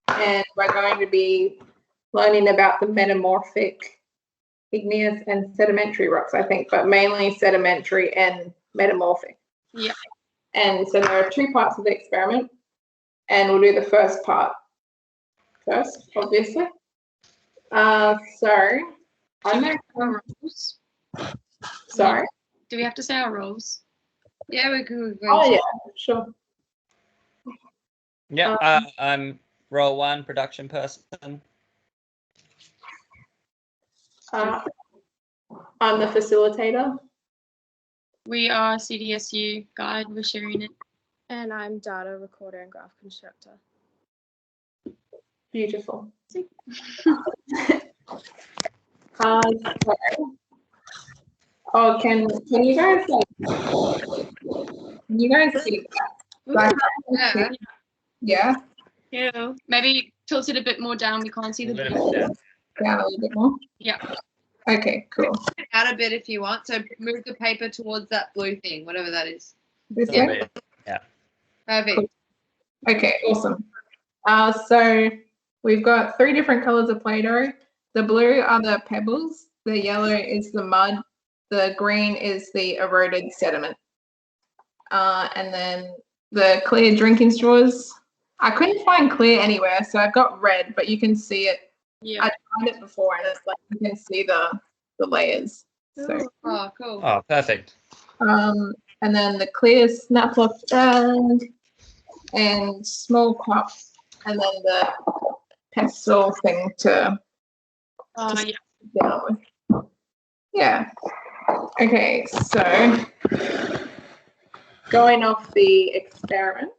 and we're going to be learning about the metamorphic igneous and sedimentary rocks, I think, but mainly sedimentary and metamorphic. Yeah. And so there are 2 parts of the experiment, and we'll do the first part first, obviously. So I'm going our roles. Sorry. Do we have to say our roles? Yeah, we could. Oh yeah, sure. Yeah, I'm role 1, production person. I'm the facilitator. We are CDSU guide. We're sharing it. And I'm data recorder and graph constructor. Beautiful. Can you guys see that? Yeah. Yeah. Maybe tilt it a bit more down. We can't see the Down a little bit more. Yeah. Okay, cool. Out a bit if you want. So move the paper towards that blue thing, whatever that is. This way? Yeah. Perfect. Cool. Okay, awesome. So we've got 3 different colors of Play-Doh. The blue are the pebbles, the yellow is the mud, the green is the eroded sediment. And then the clear drinking straws. I couldn't find clear anywhere, so I've got red, but you can see it. Yeah. I tried it before, and it's like you can see the layers. So. Oh, cool. Oh, perfect. And then the clear snap lock band and small cups, and then the pencil thing to Yeah. down with. Yeah. Okay, so going off the experiment,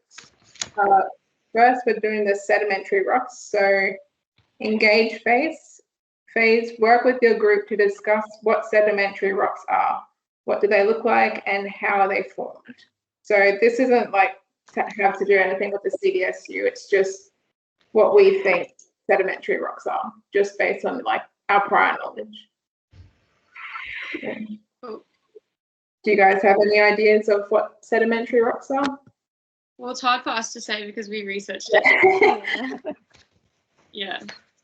first we're doing the sedimentary rocks. So engage phase, work with your group to discuss what sedimentary rocks are. What do they look like and how are they formed? So this isn't like have to do anything with the CDSU. It's just what we think sedimentary rocks are, just based on like our prior knowledge. Yeah. Cool. Do you guys have any ideas of what sedimentary rocks are? Well, it's hard for us to say because we researched it. Yeah.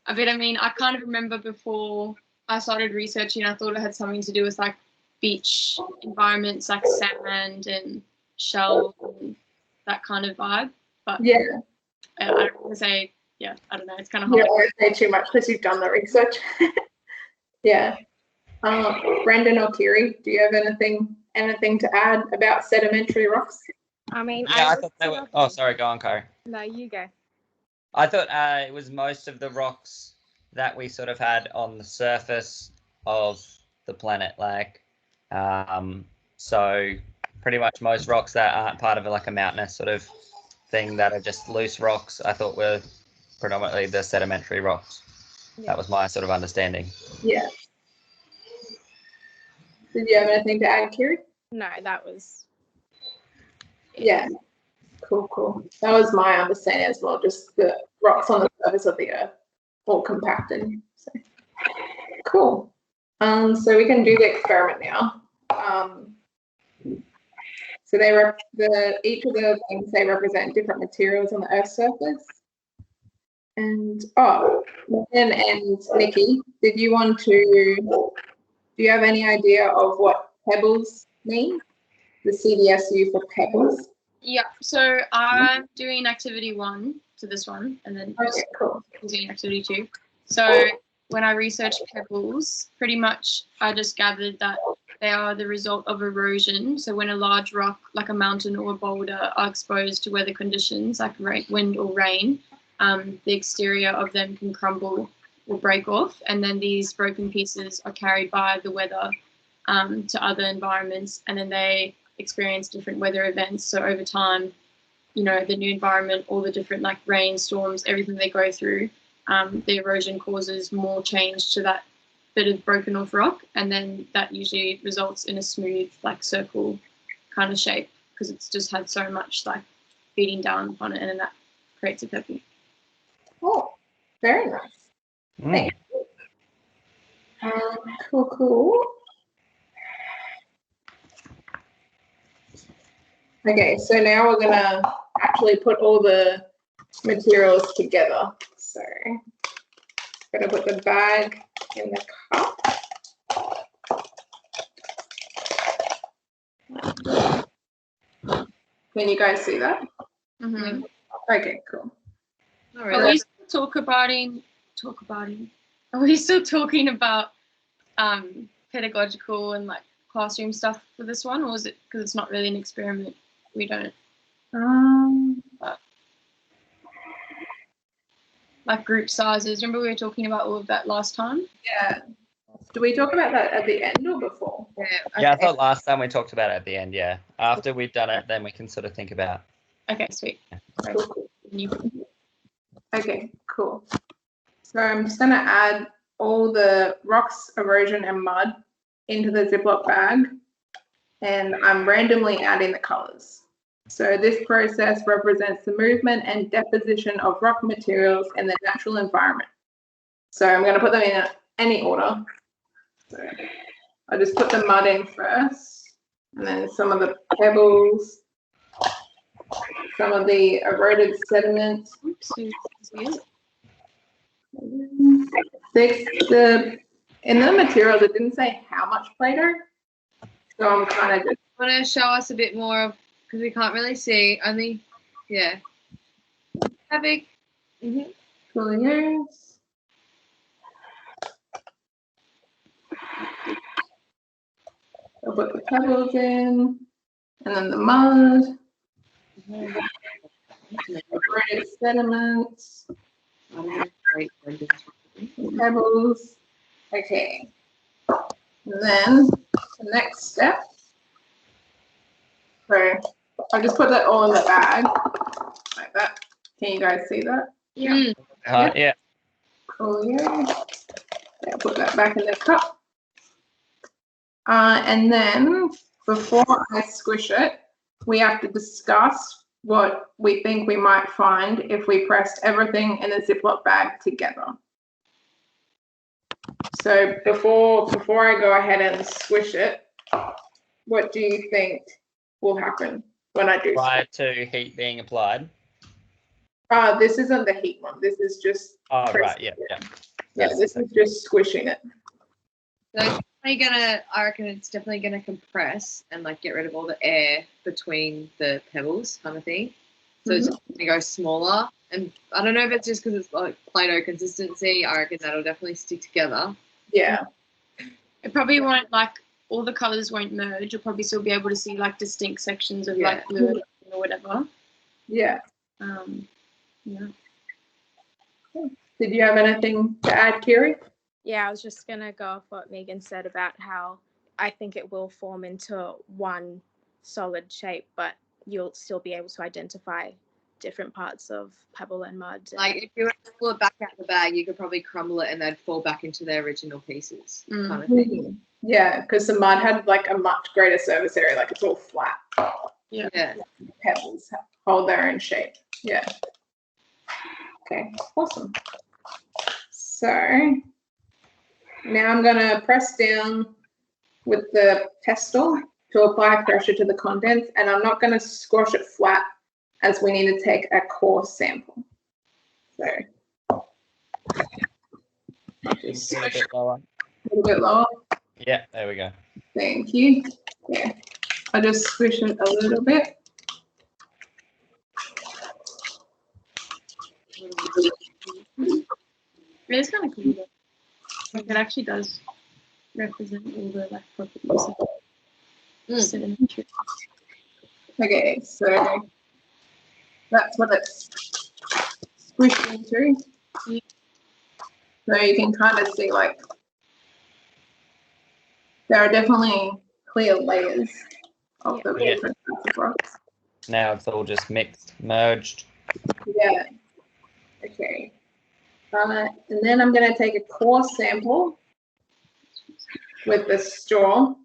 I mean, I kind of remember before I started researching, I thought it had something to do with like beach environments, like sand and shell and that kind of vibe. But yeah, I don't want to say, yeah, I don't know. It's kind of hard. You don't want to say too much because you've done the research. Yeah. Brendan or Kiri, do you have anything to add about sedimentary rocks? I mean, Yeah, I thought they were. Oh, sorry, go on, Kari. No, you go. I thought it was most of the rocks that we sort of had on the surface of the planet, like, so pretty much most rocks that aren't part of like a mountainous sort of thing that are just loose rocks, I thought were predominantly the sedimentary rocks. Yeah. That was my sort of understanding. Yeah. Did you have anything to add, Kiri? No, that was. Yeah. Cool. That was my understanding as well, just the rocks on the surface of the earth, all compacted. So. Cool. So we can do the experiment now. So each of the things, they represent different materials on the Earth's surface. And Megan and Nikki, do you have any idea of what pebbles mean? The CDSU for pebbles? Yeah, so I'm doing activity 1 to this one, and then cool. doing activity 2. So when I researched pebbles, pretty much I just gathered that they are the result of erosion. So when a large rock, like a mountain or a boulder, are exposed to weather conditions like wind or rain, the exterior of them can crumble or break off, and then these broken pieces are carried by the weather to other environments, and then they experience different weather events. So over time, the new environment, all the different like rain, storms, everything they go through, the erosion causes more change to that bit of broken off rock, and then that usually results in a smooth like circle kind of shape because it's just had so much like beating down upon it, and then that creates a pebble. Oh, very nice. Thanks. Cool. Okay, so now we're gonna actually put all the materials together. So, gotta put the bag in the cup. Can you guys see that? Mhm. Okay, cool. Not Are really. we still Are we still talking about pedagogical and like classroom stuff for this one, or is it because it's not really an experiment? We don't like group sizes. Remember we were talking about all of that last time? Yeah. Do we talk about that at the end or before? Yeah, I thought last time we talked about it at the end. Yeah, after we've done it, then we can sort of think about. Okay, sweet. Cool, cool. You- Okay, cool. So I'm just gonna add all the rocks, erosion, and mud into the Ziploc bag, and I'm randomly adding the colors. So this process represents the movement and deposition of rock materials in the natural environment. So I'm gonna put them in any order. So I just put the mud in first, and then some of the pebbles, some of the eroded sediment. Oops, weird. In the materials, it didn't say how much Play-Doh, so I'm kind of just Want to show us a bit more of, because we can't really see. Only, yeah. How big? Mm-hmm. pulling yours. I'll put the pebbles in, and then the mud, eroded sediments, pebbles. Okay. And then the next step. So I just put that all in the bag like that. Can you guys see that? Yeah. Yeah. Cool. Yeah. Put that back in the cup. And then before I squish it, we have to discuss what we think we might find if we pressed everything in a Ziploc bag together. So before I go ahead and squish it, what do you think will happen when I do? Prior to heat being applied. This isn't the heat one. This is just. Oh, right. pressing Yeah. it. Yeah. Yeah, That's this is just squishing it. So I reckon it's definitely gonna compress and like get rid of all the air between the pebbles, kind of thing. So it's gonna go smaller. And I don't know if it's just because it's like Play-Doh consistency. I reckon that'll definitely stick together. Yeah. It probably won't like all the colors won't merge. You'll probably still be able to see like distinct sections of like blue or whatever. Yeah. Yeah. Did you have anything to add, Kiri? Yeah, I was just gonna go off what Megan said about how I think it will form into one solid shape, but you'll still be able to identify different parts of pebble and mud. Like if you were to pull it back out of the bag, you could probably crumble it and they'd fall back into their original pieces, kind of thing. Yeah, because the mud had like a much greater surface area, like it's all flat. Yeah. Pebbles hold their own shape. Yeah. Okay, awesome. So now I'm going to press down with the pestle to apply pressure to the contents, and I'm not going to squash it flat as we need to take a coarse sample. So Just a bit lower. a little bit lower. Yeah, there we go. Thank you. Yeah, I just squish it a little bit. It's kind of cool. Though. Like it actually does represent all the like properties of sedimentary. Okay, so that's what it's squished into. Yeah. So you can kind of see like there are definitely clear layers of the Yeah. different types of rocks. Now it's all just mixed, merged. Yeah. Okay. And then I'm going to take a coarse sample with the straw,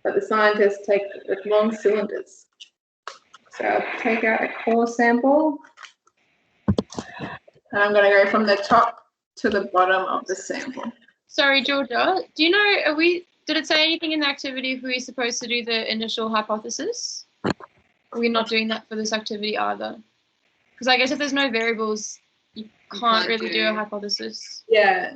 but the scientists take with long cylinders. So I'll take out a coarse sample, and I'm going to go from the top to the bottom of the sample. Sorry, Georgia. Do you know? Did it say anything in the activity if we're supposed to do the initial hypothesis? Are we not doing that for this activity either? Because I guess if there's no variables, you can't can't really do a do- hypothesis. Yeah.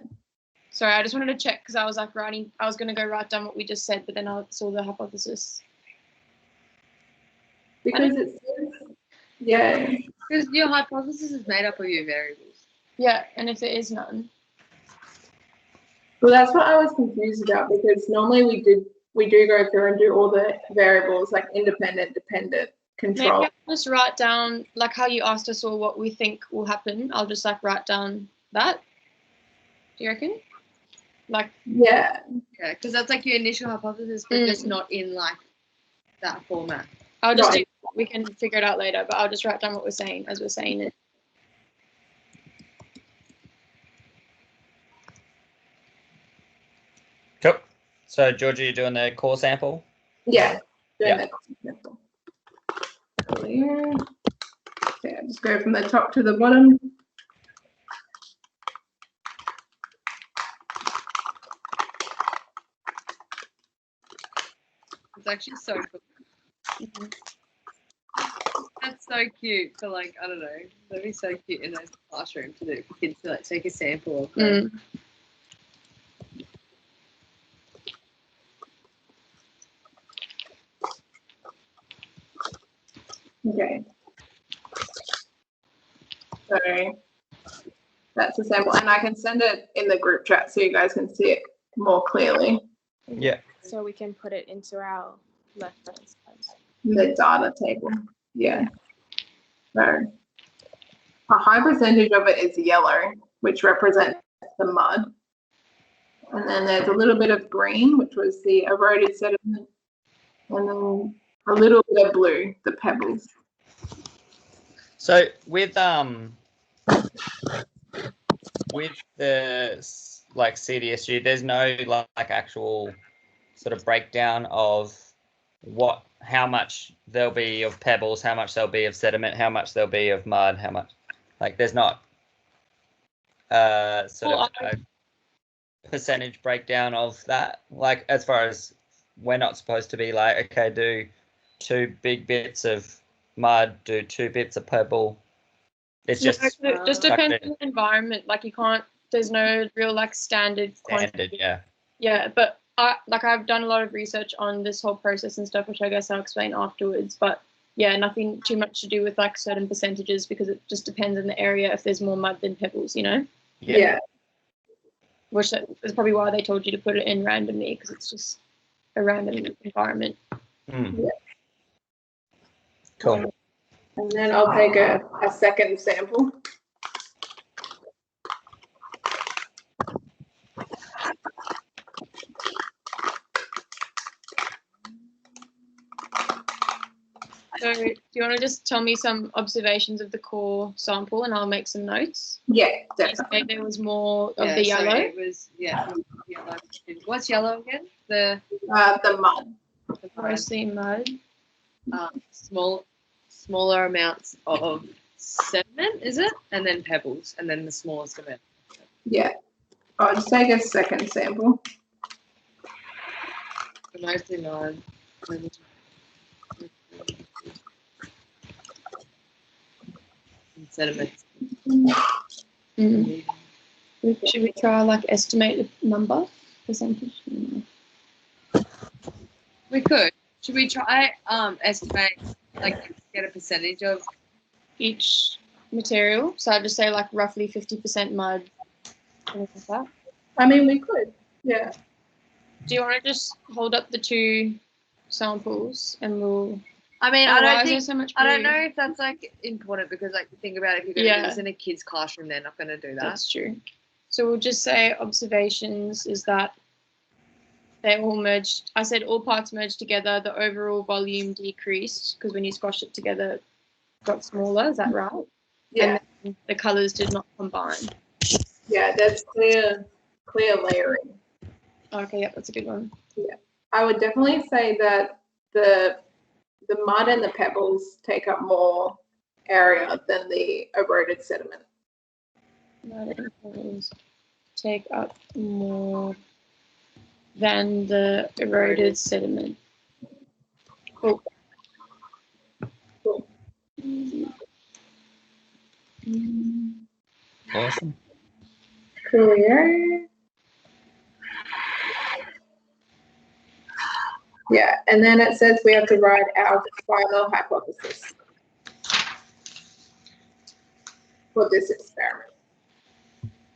Sorry, I just wanted to check because I was like writing. I was going to go write down what we just said, but then I saw the hypothesis. Because it says, yeah. Because your hypothesis is made up of your variables. Yeah, and if there is none, Well, that's what I was confused about because normally we do go through and do all the variables like independent, dependent, maybe control. I'll just write down like how you asked us all what we think will happen. I'll just like write down that. Do you reckon? Like, Yeah. Okay, because that's like your initial hypothesis, but just not in like that format. I'll just Right. we can figure it out later, but I'll just write down what we're saying as we're saying it. Cool. So, Georgia, you're doing the core sample? Yeah. Doing Yeah. that. Clear. Okay, I'll just go from the top to the bottom. It's actually so cool. Mhm. That's so cute. For like, I don't know, that'd be so cute in a classroom to do for kids to like take a sample of them. Mm. Okay. So that's a sample, and I can send it in the group chat so you guys can see it more clearly. Yeah. So we can put it into our left-hand side. The data table. Yeah. So a high percentage of it is yellow, which represents the mud. And then there's a little bit of green, which was the eroded sediment. And then a little bit of blue, the pebbles. So with the like CDSU, there's no like actual sort of breakdown of how much there'll be of pebbles, how much there'll be of sediment, how much there'll be of mud, how much, like there's not sort of a percentage breakdown of that, like as far as we're not supposed to be like, okay, do 2 big bits of mud, do 2 bits of pebble. It's just it just depends on the environment. Like you can't. There's no real like standard. standard, yeah. Yeah, but I've done a lot of research on this whole process and stuff, which I guess I'll explain afterwards. But yeah, nothing too much to do with like certain percentages because it just depends on the area if there's more mud than pebbles, you know? Yeah. Which is probably why they told you to put it in randomly because it's just a random environment. Mm. Yeah. Cool. And then I'll take a second sample. So do you want to just tell me some observations of the core sample and I'll make some notes? Yeah, You definitely. say there was more of Yeah, the so yellow. it was yellow. What's yellow again? The The mud. Mostly mud. Smaller amounts of sediment, is it? And then pebbles, and then the smallest amount. Yeah. I'll just take a second sample. Mostly mud. And sediments. Mm. Should we try like estimate the number percentage? We could. Should we try estimate, like get a percentage of Each material. So I'd just say like roughly 50% mud. Something like that. I mean, we could. Yeah. Do you want to just hold up the 2 samples and we'll? I mean, Oh, I why don't is there think so much I don't blue? know if that's like important because like think about it, if you're gonna Yeah. do this in a kid's classroom, they're not gonna do that. That's true. So we'll just say observations is that they all merged. I said all parts merged together. The overall volume decreased because when you squashed it together, it got smaller. Is that right? Yeah. And the colors did not combine. Yeah, that's clear layering. Okay, yeah, that's a good one. I would definitely say that the mud and the pebbles take up more area than the eroded sediment. Take up more than the eroded sediment. Cool. Cool. Awesome. Coolio. Yeah, and then it says we have to write our final hypothesis for this experiment.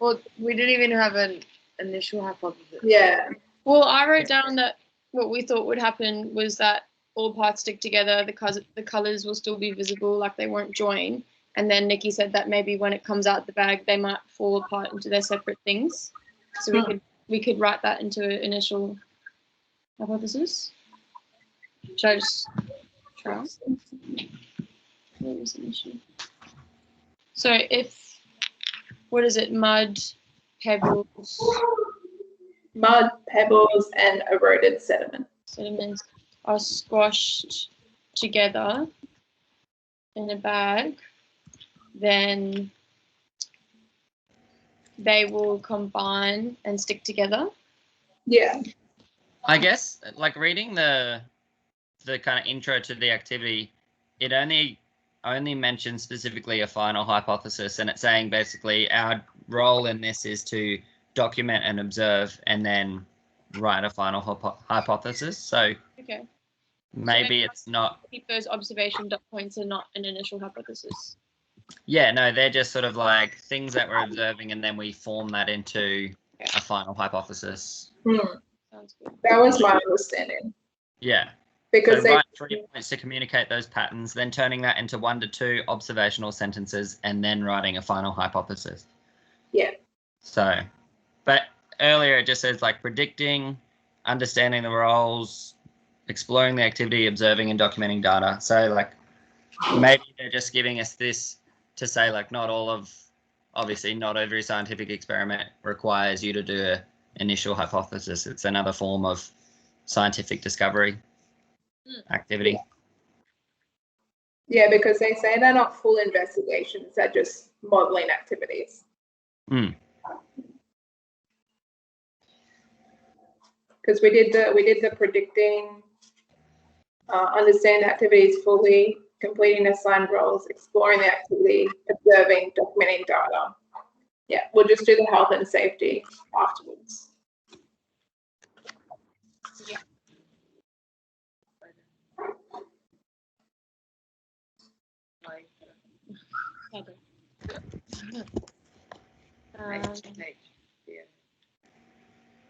Well, we didn't even have an initial hypothesis. Yeah. Well, I wrote down that what we thought would happen was that all parts stick together, the colors will still be visible, like they won't join. And then Nikki said that maybe when it comes out the bag, they might fall apart into their separate things. So we could write that into an initial hypothesis. Should I just try? What was initial? So if, what is it, mud, pebbles, Mud, pebbles, and eroded sediment. sediments are squashed together in a bag, then they will combine and stick together. Yeah. I guess like reading the kind of intro to the activity, it only mentions specifically a final hypothesis, and it's saying basically our role in this is to document and observe and then write a final hypothesis. So Okay. maybe it's not. Keep those observation dot points and not an initial hypothesis. Yeah, no, they're just sort of like things that we're observing, and then we form that into a final hypothesis. Sounds good. That was my understanding. Yeah. Because So write 3 points to communicate those patterns, then turning that into 1 to 2 observational sentences, and then writing a final hypothesis. Yeah. So, but earlier it just says like predicting, understanding the roles, exploring the activity, observing and documenting data. So like maybe they're just giving us this to say like obviously not every scientific experiment requires you to do an initial hypothesis. It's another form of scientific discovery activity. Yeah, because they say they're not full investigations, they're just modeling activities. Because we did the predicting, understand activities fully, completing assigned roles, exploring the activity, observing, documenting data. Yeah, we'll just do the health and safety afterwards.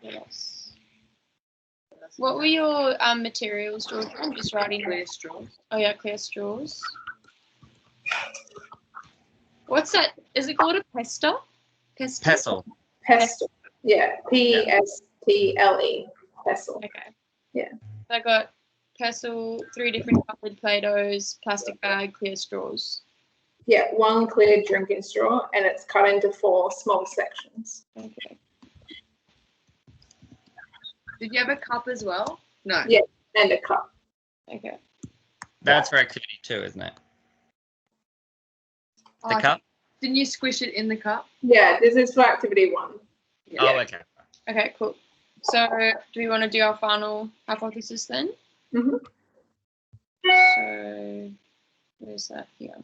What else? What were your materials, George? I'm just writing. Clear straws. Oh yeah, clear straws. What's that? Is it called a pestle? Pestle. Pestle. Yeah, Pestle. Pestle. Okay. Yeah. So I got pestle, 3 different coloured Play-Dohs, plastic bag, clear straws. Yeah, 1 clear drinking straw, and it's cut into 4 small sections. Okay. Did you have a cup as well? No. Yeah. And a cup. Okay. That's for activity 2, isn't it? The cup? Didn't you squish it in the cup? Yeah, this is for activity 1. Yeah. Oh, okay. Okay, cool. So do we want to do our final hypothesis then? Mhm. So where's that here?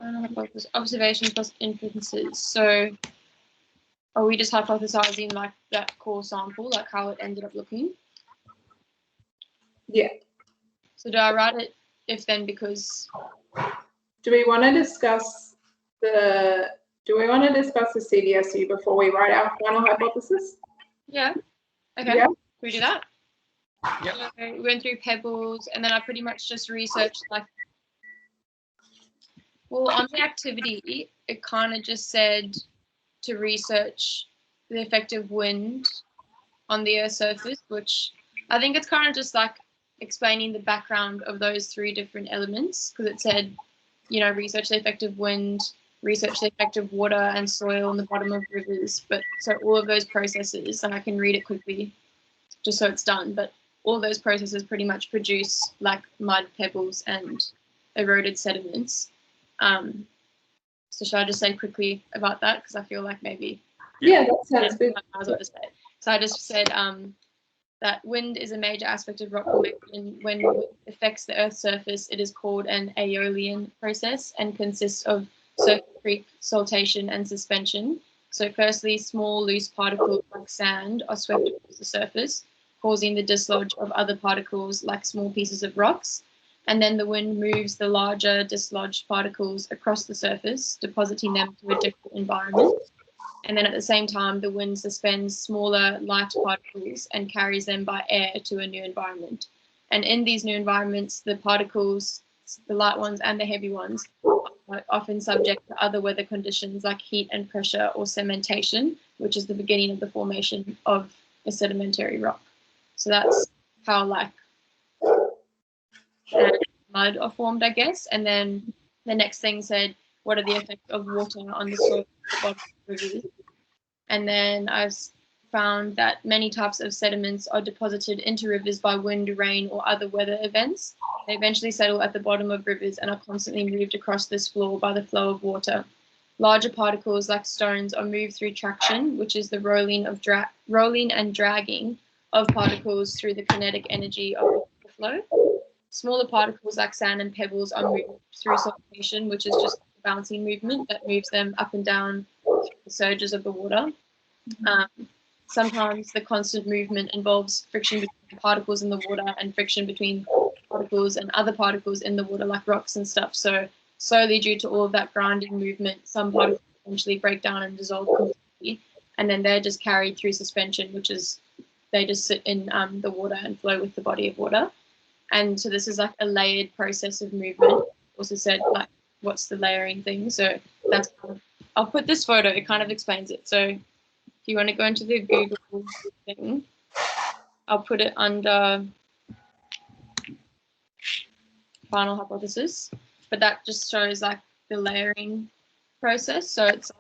Final hypothesis, observations plus inferences. So are we just hypothesizing like that core sample, like how it ended up looking? Yeah. So do I write it if then because? Do we want to discuss the CDSU before we write our final hypothesis? Yeah. Okay. Yeah. Can we do that? Yep. So we went through pebbles, and then I pretty much just researched like. Well, on the activity, it kind of just said to research the effect of wind on the Earth's surface, which I think it's kind of just like explaining the background of those 3 different elements, because it said, research the effect of wind, research the effect of water and soil on the bottom of rivers. But so all of those processes, and I can read it quickly just so it's done, but all those processes pretty much produce like mud, pebbles, and eroded sediments. So should I just say quickly about that? Because I feel like maybe. Yeah, that sounds good. I was to say. So I just said that wind is a major aspect of rock formation. When it affects the Earth's surface, it is called an aeolian process and consists of surface creep, saltation, and suspension. So firstly, small loose particles like sand are swept across the surface, causing the dislodge of other particles like small pieces of rocks. And then the wind moves the larger dislodged particles across the surface, depositing them to a different environment. And then at the same time, the wind suspends smaller, light particles and carries them by air to a new environment. And in these new environments, the particles, the light ones and the heavy ones, are often subject to other weather conditions like heat and pressure or cementation, which is the beginning of the formation of a sedimentary rock. So that's how like mud are formed, I guess. And then the next thing said, what are the effects of water on the soil of rivers? And then I've found that many types of sediments are deposited into rivers by wind, rain, or other weather events. They eventually settle at the bottom of rivers and are constantly moved across this floor by the flow of water. Larger particles like stones are moved through traction, which is the rolling and dragging of particles through the kinetic energy of the flow. Smaller particles like sand and pebbles are moved through saltation, which is just a bouncing movement that moves them up and down through the surges of the water. Sometimes the constant movement involves friction between particles in the water and friction between particles and other particles in the water, like rocks and stuff. So slowly, due to all of that grinding movement, some particles eventually break down and dissolve completely, and then they're just carried through suspension, which is they just sit in the water and flow with the body of water. And so this is like a layered process of movement. Also said, like, what's the layering thing? So that's I'll put this photo, it kind of explains it. So if you want to go into the Google thing, I'll put it under final hypothesis, but that just shows like the layering process. So it's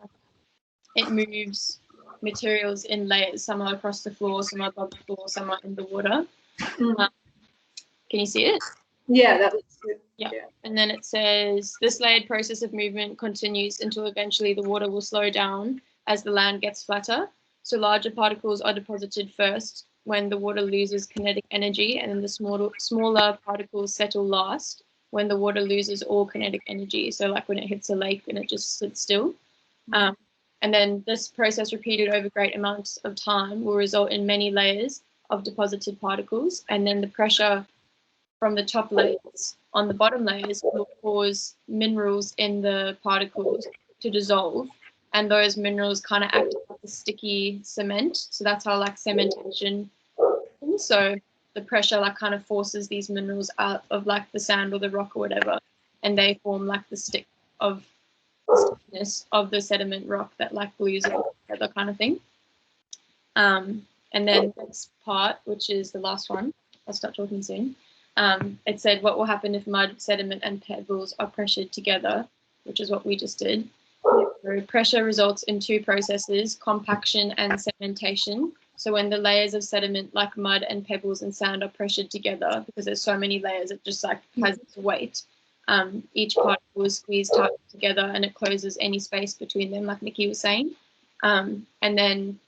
it moves materials in layers. Some are across the floor, some are above the floor, some are in the water. Can you see it? Yeah, that looks good. Yeah. And then it says this layered process of movement continues until eventually the water will slow down as the land gets flatter. So larger particles are deposited first when the water loses kinetic energy, and then the smaller particles settle last when the water loses all kinetic energy. So like when it hits a lake and it just sits still. And then this process repeated over great amounts of time will result in many layers of deposited particles, and then the pressure from the top layers on the bottom layers will cause minerals in the particles to dissolve, and those minerals kind of act like a sticky cement. So that's how like cementation happens. So the pressure like kind of forces these minerals out of like the sand or the rock or whatever, and they form like the stick of the stickiness of the sediment rock that like glues it together, kind of thing. And then this part, which is the last one, I'll start talking soon. It said what will happen if mud, sediment, and pebbles are pressured together, which is what we just did. So pressure results in two processes, compaction and cementation. So when the layers of sediment like mud and pebbles and sand are pressured together, because there's so many layers, it just like has its weight. Each particle is squeezed tight together and it closes any space between them, like Nikki was saying. And then,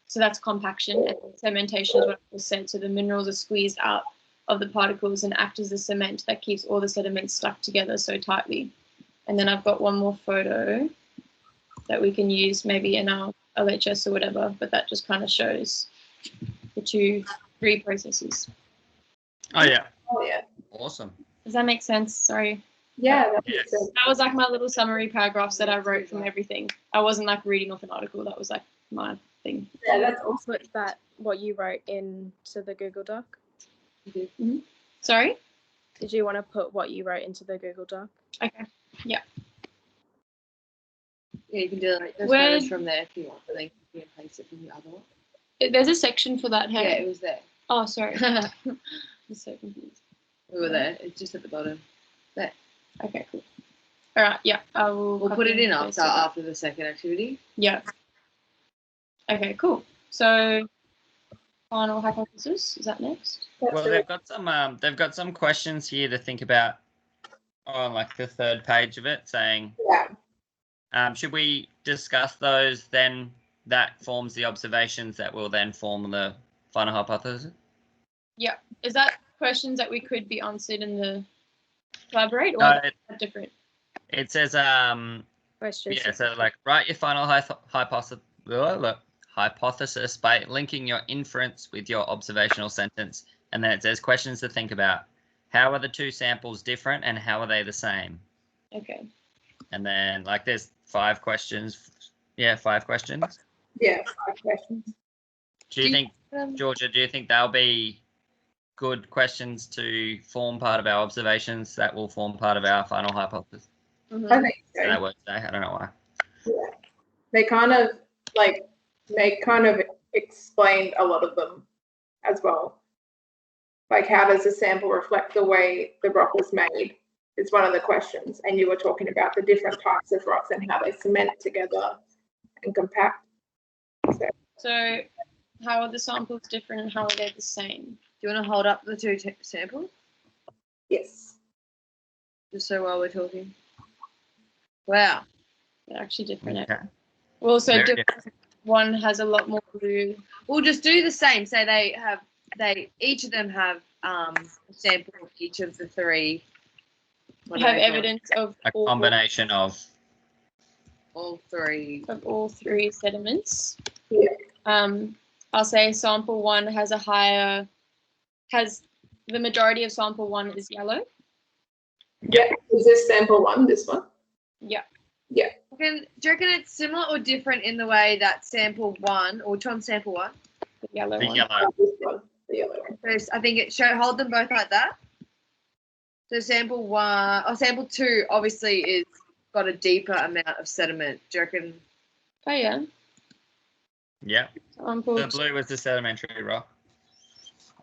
so that's compaction, and cementation is what I just said. So the minerals are squeezed out of the particles and act as the cement that keeps all the sediments stuck together so tightly. And then I've got one more photo that we can use maybe in our LHS or whatever, but that just kind of shows the three processes. Oh yeah. Oh, yeah. Awesome. Does that make sense? Sorry. Yeah, that Yes. makes sense. That was like my little summary paragraphs that I wrote from everything. I wasn't like reading off an article. That was like my thing. Yeah, that's awesome. Put that what you wrote into the Google Doc. Sorry? Did you want to put what you wrote into the Google Doc? Okay. Yeah, you can do those Where- photos from there if you want, and then you can place it from the other one. There's a section for that. Yeah, Hey. it was there. Oh, sorry. I'm so confused. We were there. It's just at the bottom. Okay, cool. All right. Yeah, I will. We'll copy put it in and paste after the second activity. Yeah. Okay, cool. So, final hypothesis, is that next? That's Well, really they've got some questions here to think about on like the third page of it, saying, should we discuss those? Then that forms the observations that will then form the final hypothesis. Yeah. Is that questions that we could be answered in the collaborate, or No, is that different? it says Question. Yeah, so like write your final hypothesis by linking your inference with your observational sentence. And then it says questions to think about. How are the two samples different and how are they the same? Okay. And then like there's 5 questions. Yeah, 5 questions. Yeah, 5 questions. Do you think, Georgia, do you think they'll be good questions to form part of our observations that will form part of our final hypothesis? I think so. That word today, I don't know why. Yeah. They kind of explained a lot of them as well. Like, how does the sample reflect the way the rock was made? Is one of the questions. And you were talking about the different types of rocks and how they cement together and compact. So how are the samples different and how are they the same? Do you want to hold up the 2 samples? Yes. Just so while we're talking. Wow. They're actually different. Okay. Well, so Very different. One has a lot more blue. We'll just do the same. So each of them have a sample of each of the 3. Have evidence of A combination of all 3. of all 3 sediments. Yeah. I'll say sample 1 has the majority of sample 1 is yellow. Yeah. Is this sample 1, this one? Yeah. Yeah. Do you reckon it's similar or different in the way that sample 1, or which one's sample 1? The yellow the one. yellow. This one, the yellow one. So I think hold them both like that. So sample 2 obviously is got a deeper amount of sediment. Do you reckon? Oh yeah. Yeah. Sample The blue was the sedimentary rock.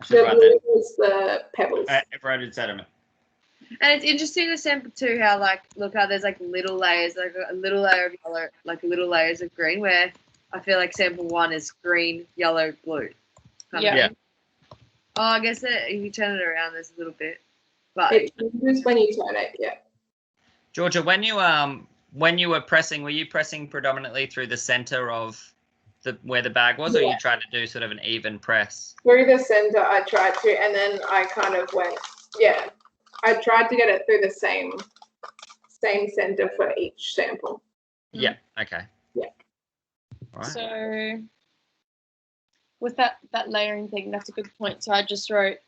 I The should write blue is the pebbles. that. Eroded sediment. And it's interesting to sample 2 how look how there's little layers, a little layer of yellow, little layers of green, where I feel like sample 1 is green, yellow, blue. kind of Yeah. thing. Oh, I guess if you turn it around, there's a little bit. But It changes when you turn it, yeah. Georgia, when you were pressing, were you pressing predominantly through the center of where the bag was, or you tried to do sort of an even press? Through the center, I tried to, and then I kind of went, yeah. I tried to get it through the same center for each sample. Yeah. Okay. Yeah. Right. So with that layering thing, that's a good point. So I just wrote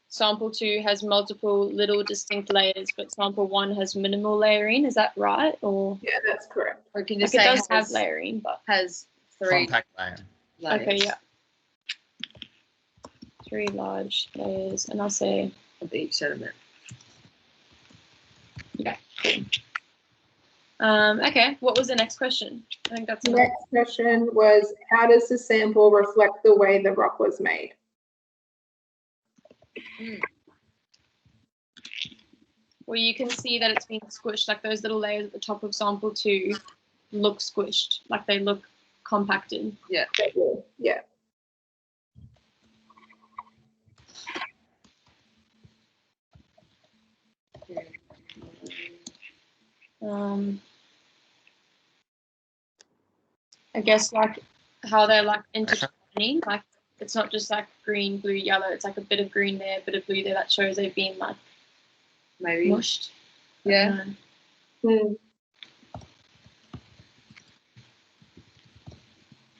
sample 2 has multiple little distinct layers, but sample 1 has minimal layering. Is that right? Or Yeah, that's correct. or can you like say it does have layering, but has 3 Compact layer. layers okay, yeah. 3 large layers, and I'll say of each sediment. okay, what was the next question? I think that's The enough. next question was, how does the sample reflect the way the rock was made? Well, you can see that it's being squished, like those little layers at the top of sample 2 look squished, like they look compacted. Yeah. I guess like how they're like intertwining, like it's not just like green, blue, yellow. It's like a bit of green there, a bit of blue there. That shows they've been like Maybe. mushed. Yeah. Mm.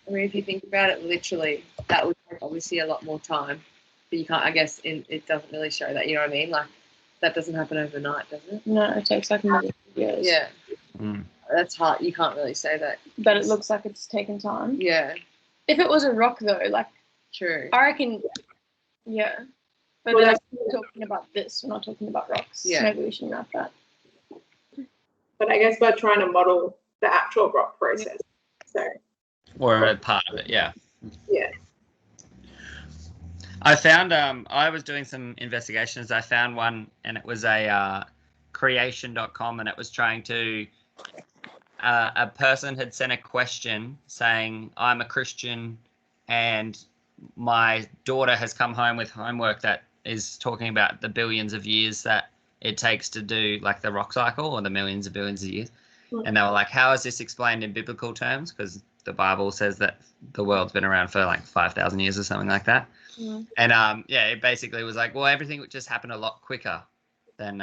I mean, if you think about it, literally, that would take obviously a lot more time. But you can't, I guess, it doesn't really show that. You know what I mean? Like, that doesn't happen overnight, does it? No, it takes like millions of years. Yeah. Mm. That's hard. You can't really say that. But it looks like it's taken time. Yeah. If it was a rock though, like True. I reckon, yeah. But Well, then that's- we're talking about this. We're not talking about rocks. Yeah. Maybe we should wrap that. But I guess we're trying to model the actual rock process. So, Or a part of it, yeah. yeah. I found I was doing some investigations. I found one, and it was a creation.com, and it was trying to a person had sent a question saying, I'm a Christian and my daughter has come home with homework that is talking about the billions of years that it takes to do like the rock cycle, or the millions of billions of years. And they were like, how is this explained in biblical terms? Because the Bible says that the world's been around for like 5,000 years or something like that. Mm. And it basically was like, well, everything would just happen a lot quicker than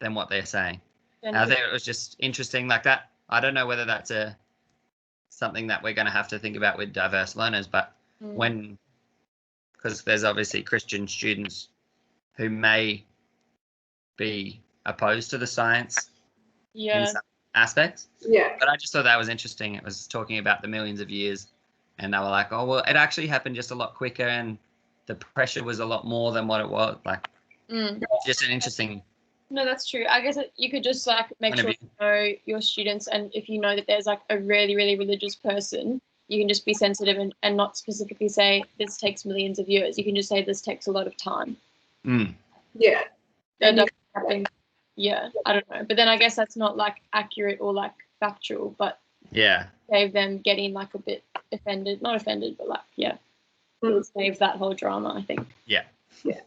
what they're saying. Then And I think it was just interesting like that. I don't know whether that's something that we're going to have to think about with diverse learners, but because there's obviously Christian students who may be opposed to the science in Yeah. some aspects. Yeah. But I just thought that was interesting. It was talking about the millions of years, and they were like, oh, well, it actually happened just a lot quicker, and the pressure was a lot more than what it was. Like, just an interesting. No, that's true. I guess you could just like make sure you know your students, and if you know that there's like a really, really religious person, you can just be sensitive and not specifically say this takes millions of years. You can just say this takes a lot of time. Yeah. That doesn't happen. Yeah, I don't know. But then I guess that's not like accurate or like factual, but Yeah. save them getting like a bit offended. Not offended, but like, save that whole drama, I think. Yeah. Yeah.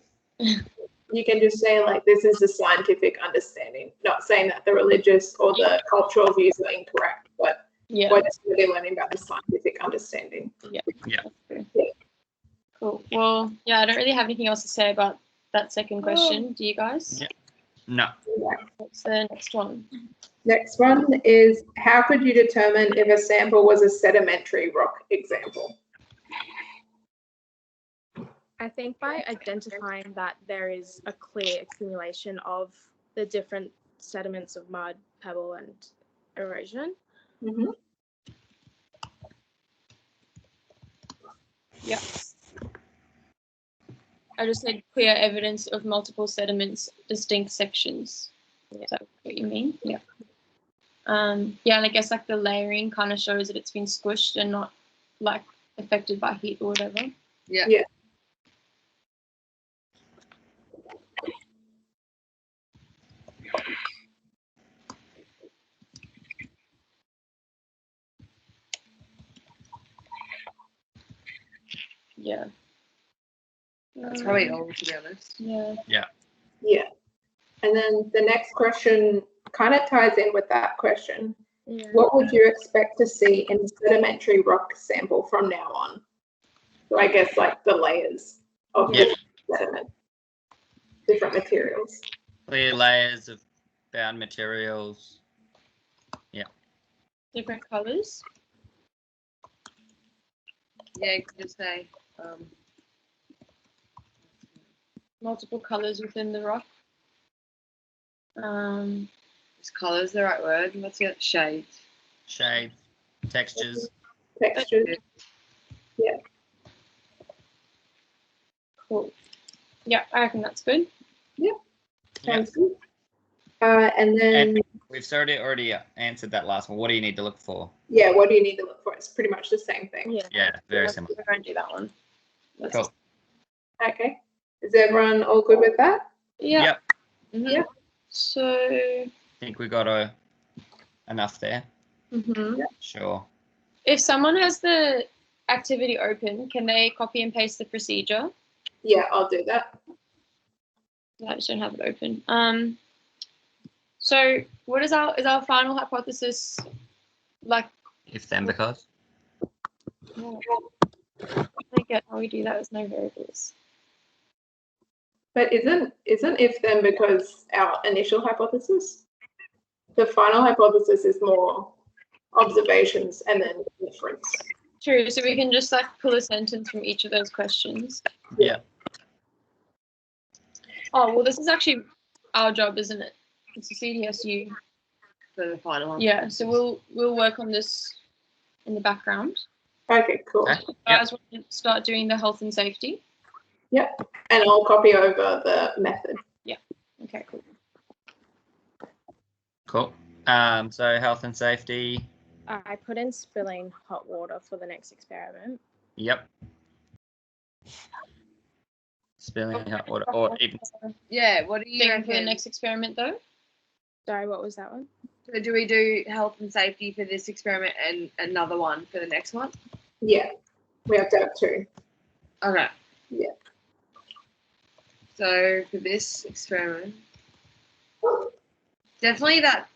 You can just say like, this is the scientific understanding, not saying that the religious or the cultural views are incorrect, but we're just really learning about the scientific understanding. Yeah. Yeah. Cool. Well, yeah, I don't really have anything else to say about that second question. Do you guys? Yeah. No. What's the next one? Next one is, how could you determine if a sample was a sedimentary rock example? I think by identifying that there is a clear accumulation of the different sediments of mud, pebble, and erosion. Mm-hmm. Yeah. I just said clear evidence of multiple sediments, distinct sections. Yeah. Is that what you mean? Yeah. Yeah, and I guess like the layering kind of shows that it's been squished and not like affected by heat or whatever. Yeah. Yeah. Yeah. That's probably all, to be honest. Yeah. Yeah. And then the next question kind of ties in with that question. Yeah. What would you expect to see in a sedimentary rock sample from now on? So I guess like the layers of different sediment, different materials. Clear layers of bound materials. Different colors. Yeah, you could just say Multiple colors within the rock. is colours the right word? Let's get shades. Shade. Textures. Textures. Cool. Yeah, I reckon that's good. Sounds good. And then, And we've already answered that last one. What do you need to look for? yeah, what do you need to look for? It's pretty much the same thing. Yeah. Yeah, very simple. We're going to do that one. Cool. Okay. Is everyone all good with that? Yeah. Yep. Mm-hmm. Yeah. So. I think we got enough there. Mhm. Sure. If someone has the activity open, can they copy and paste the procedure? Yeah, I'll do that. I just don't have it open. So what is our final hypothesis like? If then because. I get how we do that with no variables. But isn't if then because our initial hypothesis? The final hypothesis is more observations and then inference. True. So we can just like pull a sentence from each of those questions. Yeah. Oh well, this is actually our job, isn't it? It's a CDSU. For the final one. Yeah. So we'll work on this in the background. Okay, cool. Okay. You guys want to start doing the health and safety? And I'll copy over the method. Okay, cool. Cool. So health and safety. I put in spilling hot water for the next experiment. Yep. Spilling hot water, or even Yeah, what do you Thing for the reckon? next experiment though? Sorry, what was that one? So do we do health and safety for this experiment and another one for the next one? Yeah, we have to have two. Okay. Yeah. So for this experiment, definitely that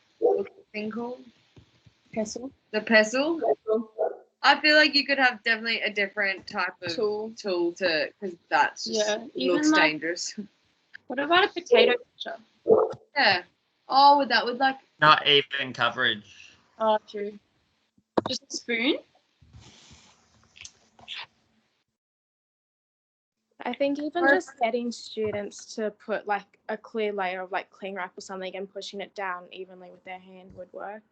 thing called Pestle. the pestle. I feel like you could have definitely a different type of Tool. to because that's just Yeah, even looks like- dangerous. What about a potato pitcher? Yeah. Oh, with that, with like not even coverage. Oh, true. Just a spoon. I think even just getting students to put like a clear layer of like cling wrap or something and pushing it down evenly with their hand would work.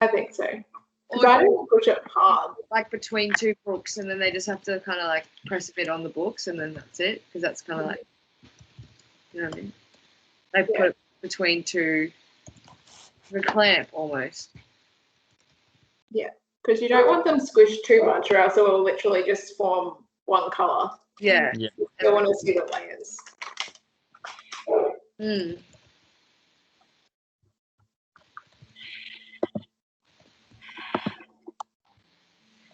I think so. Because I don't push it hard. Like between two books, and then they just have to kind of like press a bit on the books, and then that's it. Because that's kind of like, you know what I mean? They put it between two, the clamp almost. Yeah, because you don't want them squished too much, or else it will literally just form one colour. Yeah. Yeah. You don't want to see the layers. Mm.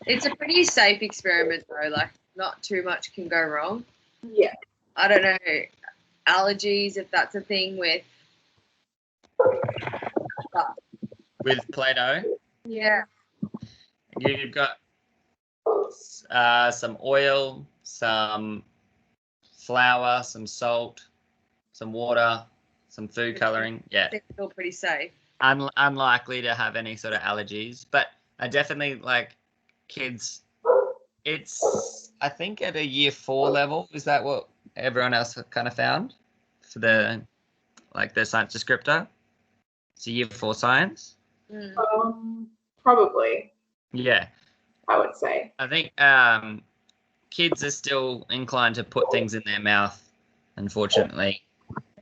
It's a pretty safe experiment though. Like, not too much can go wrong. Yeah. I don't know, allergies, if that's a thing with. With Play-Doh, Yeah. you've got some oil, some flour, some salt, some water, some food coloring. Yeah, They feel pretty safe. unlikely to have any sort of allergies, but I definitely like kids. It's I think at a year 4 level. Is that what everyone else kind of found for the science descriptor? It's a year 4 science. Mm. Probably, Yeah, I would say. I think kids are still inclined to put things in their mouth, unfortunately,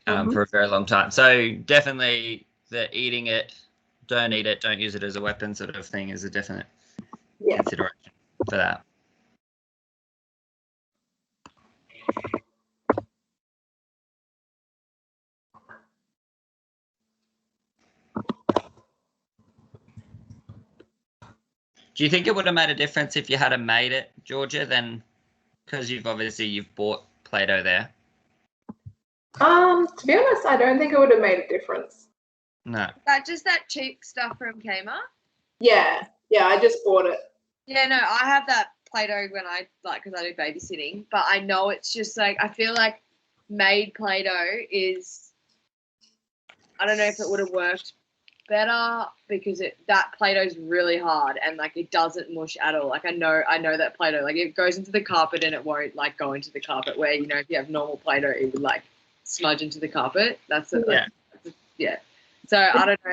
for a very long time. So definitely the eating it, don't eat it, don't use it as a weapon sort of thing is a definite consideration for that. Do you think it would have made a difference if you had made it, Georgia, then because you've bought Play-Doh there? To be honest, I don't think it would have made a difference. No. That just that cheap stuff from Kmart? Yeah, I just bought it. Yeah, no, I have that Play-Doh when because I do babysitting, but I know it's just like, I feel like made Play-Doh is, I don't know if it would have worked better because that Play-Doh is really hard and like it doesn't mush at all. Like I know that Play-Doh, like it goes into the carpet and it won't like go into the carpet, where, you know, if you have normal Play-Doh it would like smudge into the carpet. That's it. Like, yeah. So I don't know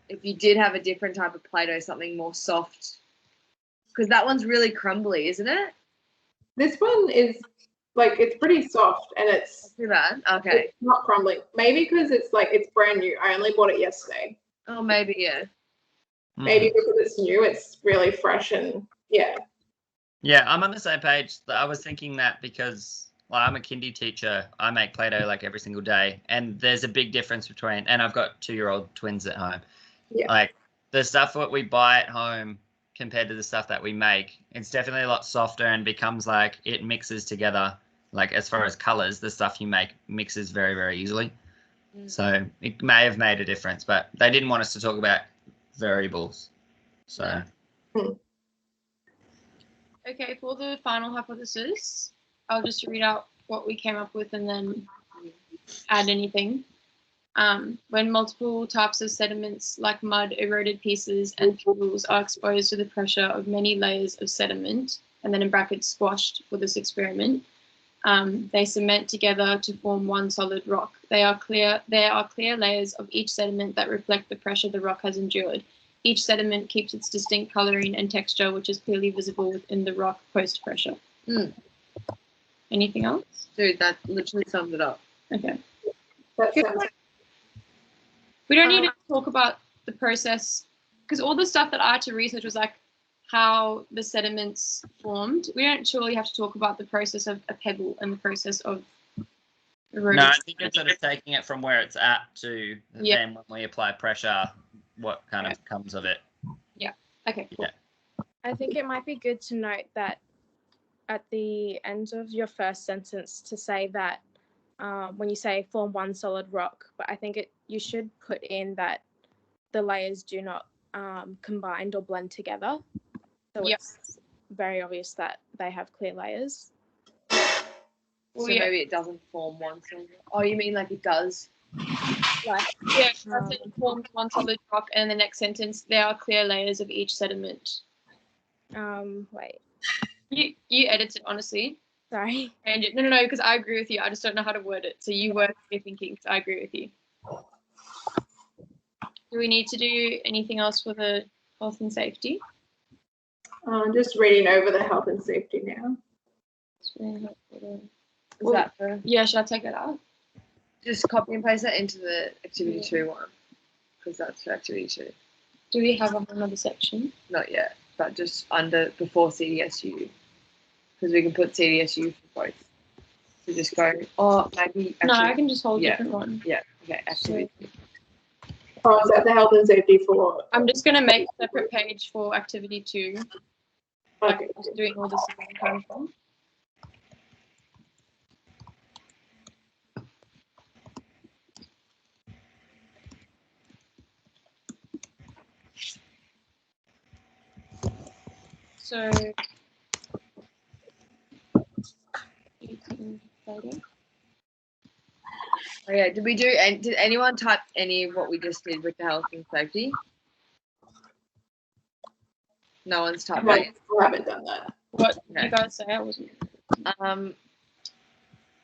if you did have a different type of Play-Doh, something more soft, because that one's really crumbly, isn't it? This one is like, it's pretty soft and it's Too bad. Okay. it's not crumbling. Maybe because it's brand new. I only bought it yesterday. Oh, maybe, yeah. Maybe because it's new, it's really fresh and yeah. Yeah, I'm on the same page. I was thinking that because I'm a kindy teacher. I make Play-Doh like every single day, and there's a big difference between. And I've got 2-year-old twins at home. Yeah. Like the stuff that we buy at home compared to the stuff that we make, it's definitely a lot softer and becomes like it mixes together. Like as far as colors, the stuff you make mixes very, very easily. So it may have made a difference, but they didn't want us to talk about variables. So. Okay, for the final hypothesis, I'll just read out what we came up with and then add anything. When multiple types of sediments like mud, eroded pieces, and pebbles are exposed to the pressure of many layers of sediment, and then in brackets squashed for this experiment, they cement together to form one solid rock. There are clear layers of each sediment that reflect the pressure the rock has endured. Each sediment keeps its distinct coloring and texture, which is clearly visible within the rock post-pressure. Anything else? Dude, that literally sums it up. Okay. That sounds We don't need to talk about the process, because all the stuff that I had to research was like how the sediments formed. We don't surely have to talk about the process of a pebble and the process of erosion. No, I think it's sort of taking it from where it's at to then when we apply pressure, what kind of comes of it. Okay, cool. Yeah. I think it might be good to note that at the end of your first sentence to say that when you say form one solid rock, but I think you should put in that the layers do not combine or blend together. So it's very obvious that they have clear layers. So maybe it doesn't form one solid rock. Oh, you mean like it does? Like, Yeah, sediment forms one solid rock, and the next sentence, there are clear layers of each sediment. wait, You edit it, honestly. sorry. And no, because I agree with you. I just don't know how to word it. So you word your thinking. So I agree with you. Do we need to do anything else for the health and safety? I'm just reading over the health and safety now. Is that for Yeah, should I take that out? just copy and paste that into the activity 2 one? Because that's for activity 2. Do we have another section? Not yet, but just under before CDSU. Because we can put CDSU for both. So just go, maybe. No, I actually- can just hold a yeah. different one. Yeah, okay, activity. Oh, is that the health and safety for? I'm just going to make a separate page for activity 2. Okay. Just doing all this again kind of thing. So, Oh, yeah, did we do, and did anyone type any of what we just did with the health and safety? No one's typed that. I haven't done that. what did No. you guys say? I wasn't.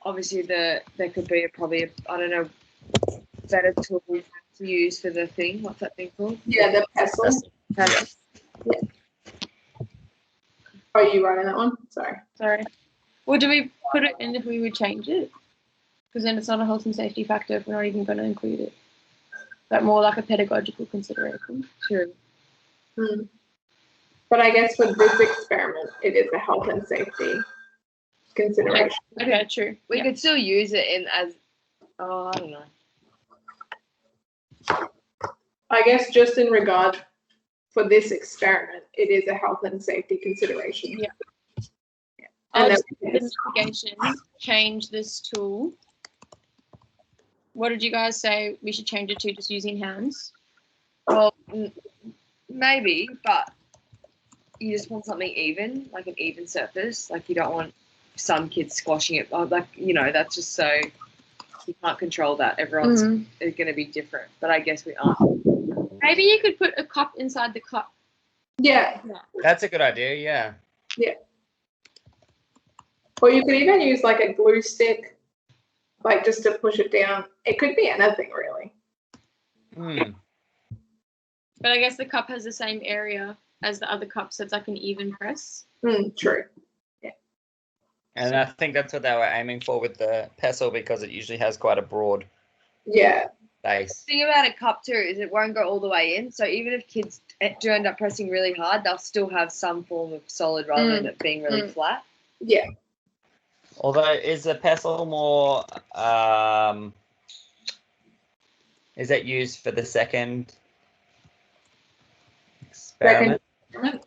Obviously there could be I don't know, better tools to use for the thing. What's that thing called? Yeah, the pestle. Pestle. Are you writing that one? Sorry. Sorry. Well, do we put it in if we would change it? Because then it's not a health and safety factor if we're not even going to include it. But more like a pedagogical consideration. True. But I guess for this experiment, it is a health and safety consideration. Okay, true. We Yeah. could still use it as I don't know. I guess just in regard for this experiment, it is a health and safety consideration. Yeah. And I'll then just investigation, change this tool. What did you guys say we should change it to, just using hands? Well, maybe, but you just want something even, like an even surface. Like you don't want some kids squashing it. Like, that's just so you can't control that. Everyone's is going to be different, but I guess we aren't. Maybe you could put a cup inside the cup. yeah. That's a good idea, yeah. Or you could even use like a glue stick, like just to push it down. It could be anything really. But I guess the cup has the same area as the other cup, so it's like an even press. True. And I think that's what they were aiming for with the pestle, because it usually has quite a broad Yeah. base. The thing about a cup too is it won't go all the way in. So even if kids do end up pressing really hard, they'll still have some form of solid rather than it being really flat. Yeah. Although, is the pestle more, is that used for the second experiment? No.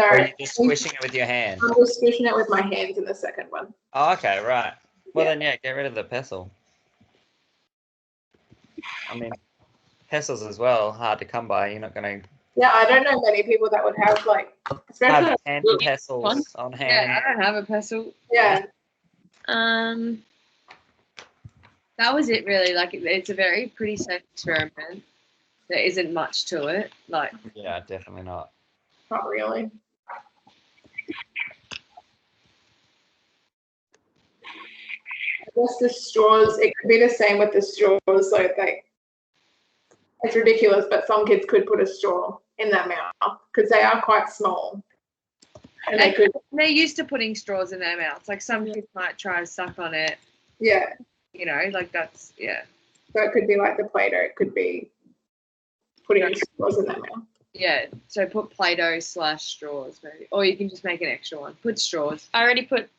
Or are you just squishing it with your hand? I'm just squishing it with my hands in the second one. Oh, okay, right. Well, Yeah. then, yeah, get rid of the pestle. I mean, pestles as well, hard to come by. You're not going to Yeah, I don't know many people that would have like, especially. have 10 pestles on hand. Yeah, I don't have a pestle. Yeah. That was it really. Like it's a very pretty safe experiment. There isn't much to it. Like Yeah, definitely not. Not really. I guess the straws, it could be the same with the straws. So it's ridiculous, but some kids could put a straw in their mouth because they are quite small. And they could, they're used to putting straws in their mouths. Like some kids might try to suck on it. yeah. Like that's So it could be like the Play-Doh. It could be putting straws in their mouth. Yeah. So put Play-Doh / straws maybe, or you can just make an extra one. Put straws, I already put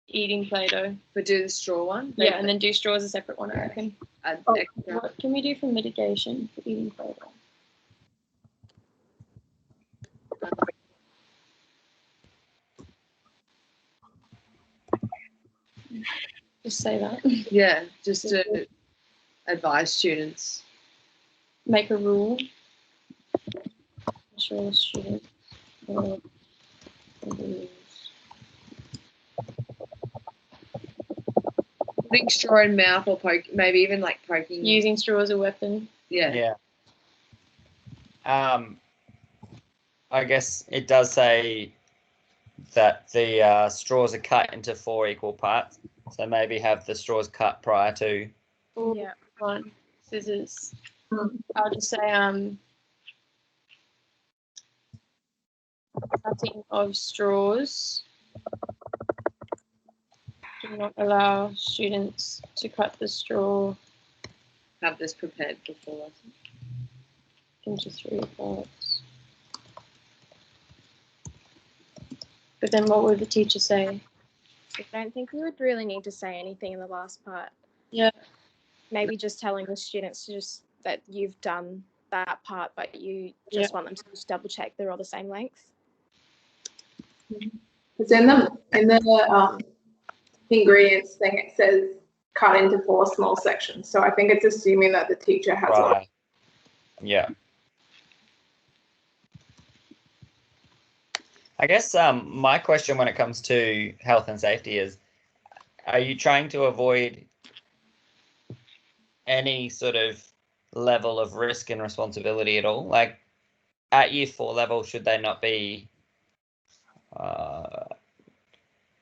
eating Play-Doh. but do the straw one. Yeah, and then do straw as a separate one, I reckon. Add Oh. extra. What can we do for mitigation for eating Play-Doh? Just say that. Yeah, just to advise students. Make a rule. Ensure students follow the rules. putting straw in mouth or maybe even like poking. Using straw as a weapon. Yeah. I guess it does say that the straws are cut into 4 equal parts. So maybe have the straws cut prior to. Yeah. One scissors. Hmm. I'll just say cutting of straws. Do not allow students to cut the straw Have this prepared before lesson. into 3 parts. But then what would the teacher say? I don't think we would really need to say anything in the last part. Yeah. Maybe just telling the students to just that you've done that part, but you just want them to just double check they're all the same length. Because in the ingredients thing, it says cut into 4 small sections. So I think it's assuming that the teacher has all. Right. Yeah. I guess my question when it comes to health and safety is, are you trying to avoid any sort of level of risk and responsibility at all? Like at year 4 level, should they not be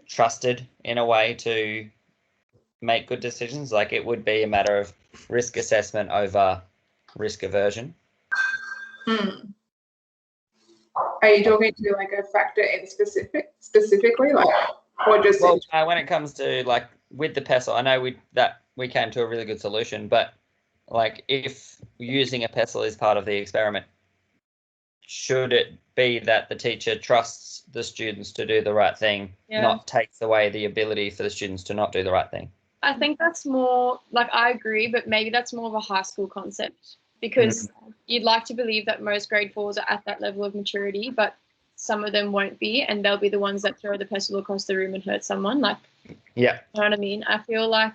trusted in a way to make good decisions? Like it would be a matter of risk assessment over risk aversion. Are you talking to like a factor in specifically, like, or just? Well, when it comes to like with the pestle, I know we came to a really good solution, but like if using a pestle is part of the experiment, should it be that the teacher trusts the students to do the right thing, not takes away the ability for the students to not do the right thing? I think that's more like, I agree, but maybe that's more of a high school concept, because you'd like to believe that most grade 4s are at that level of maturity, but some of them won't be, and they'll be the ones that throw the pestle across the room and hurt someone. Like, yeah, you know what I mean? I feel like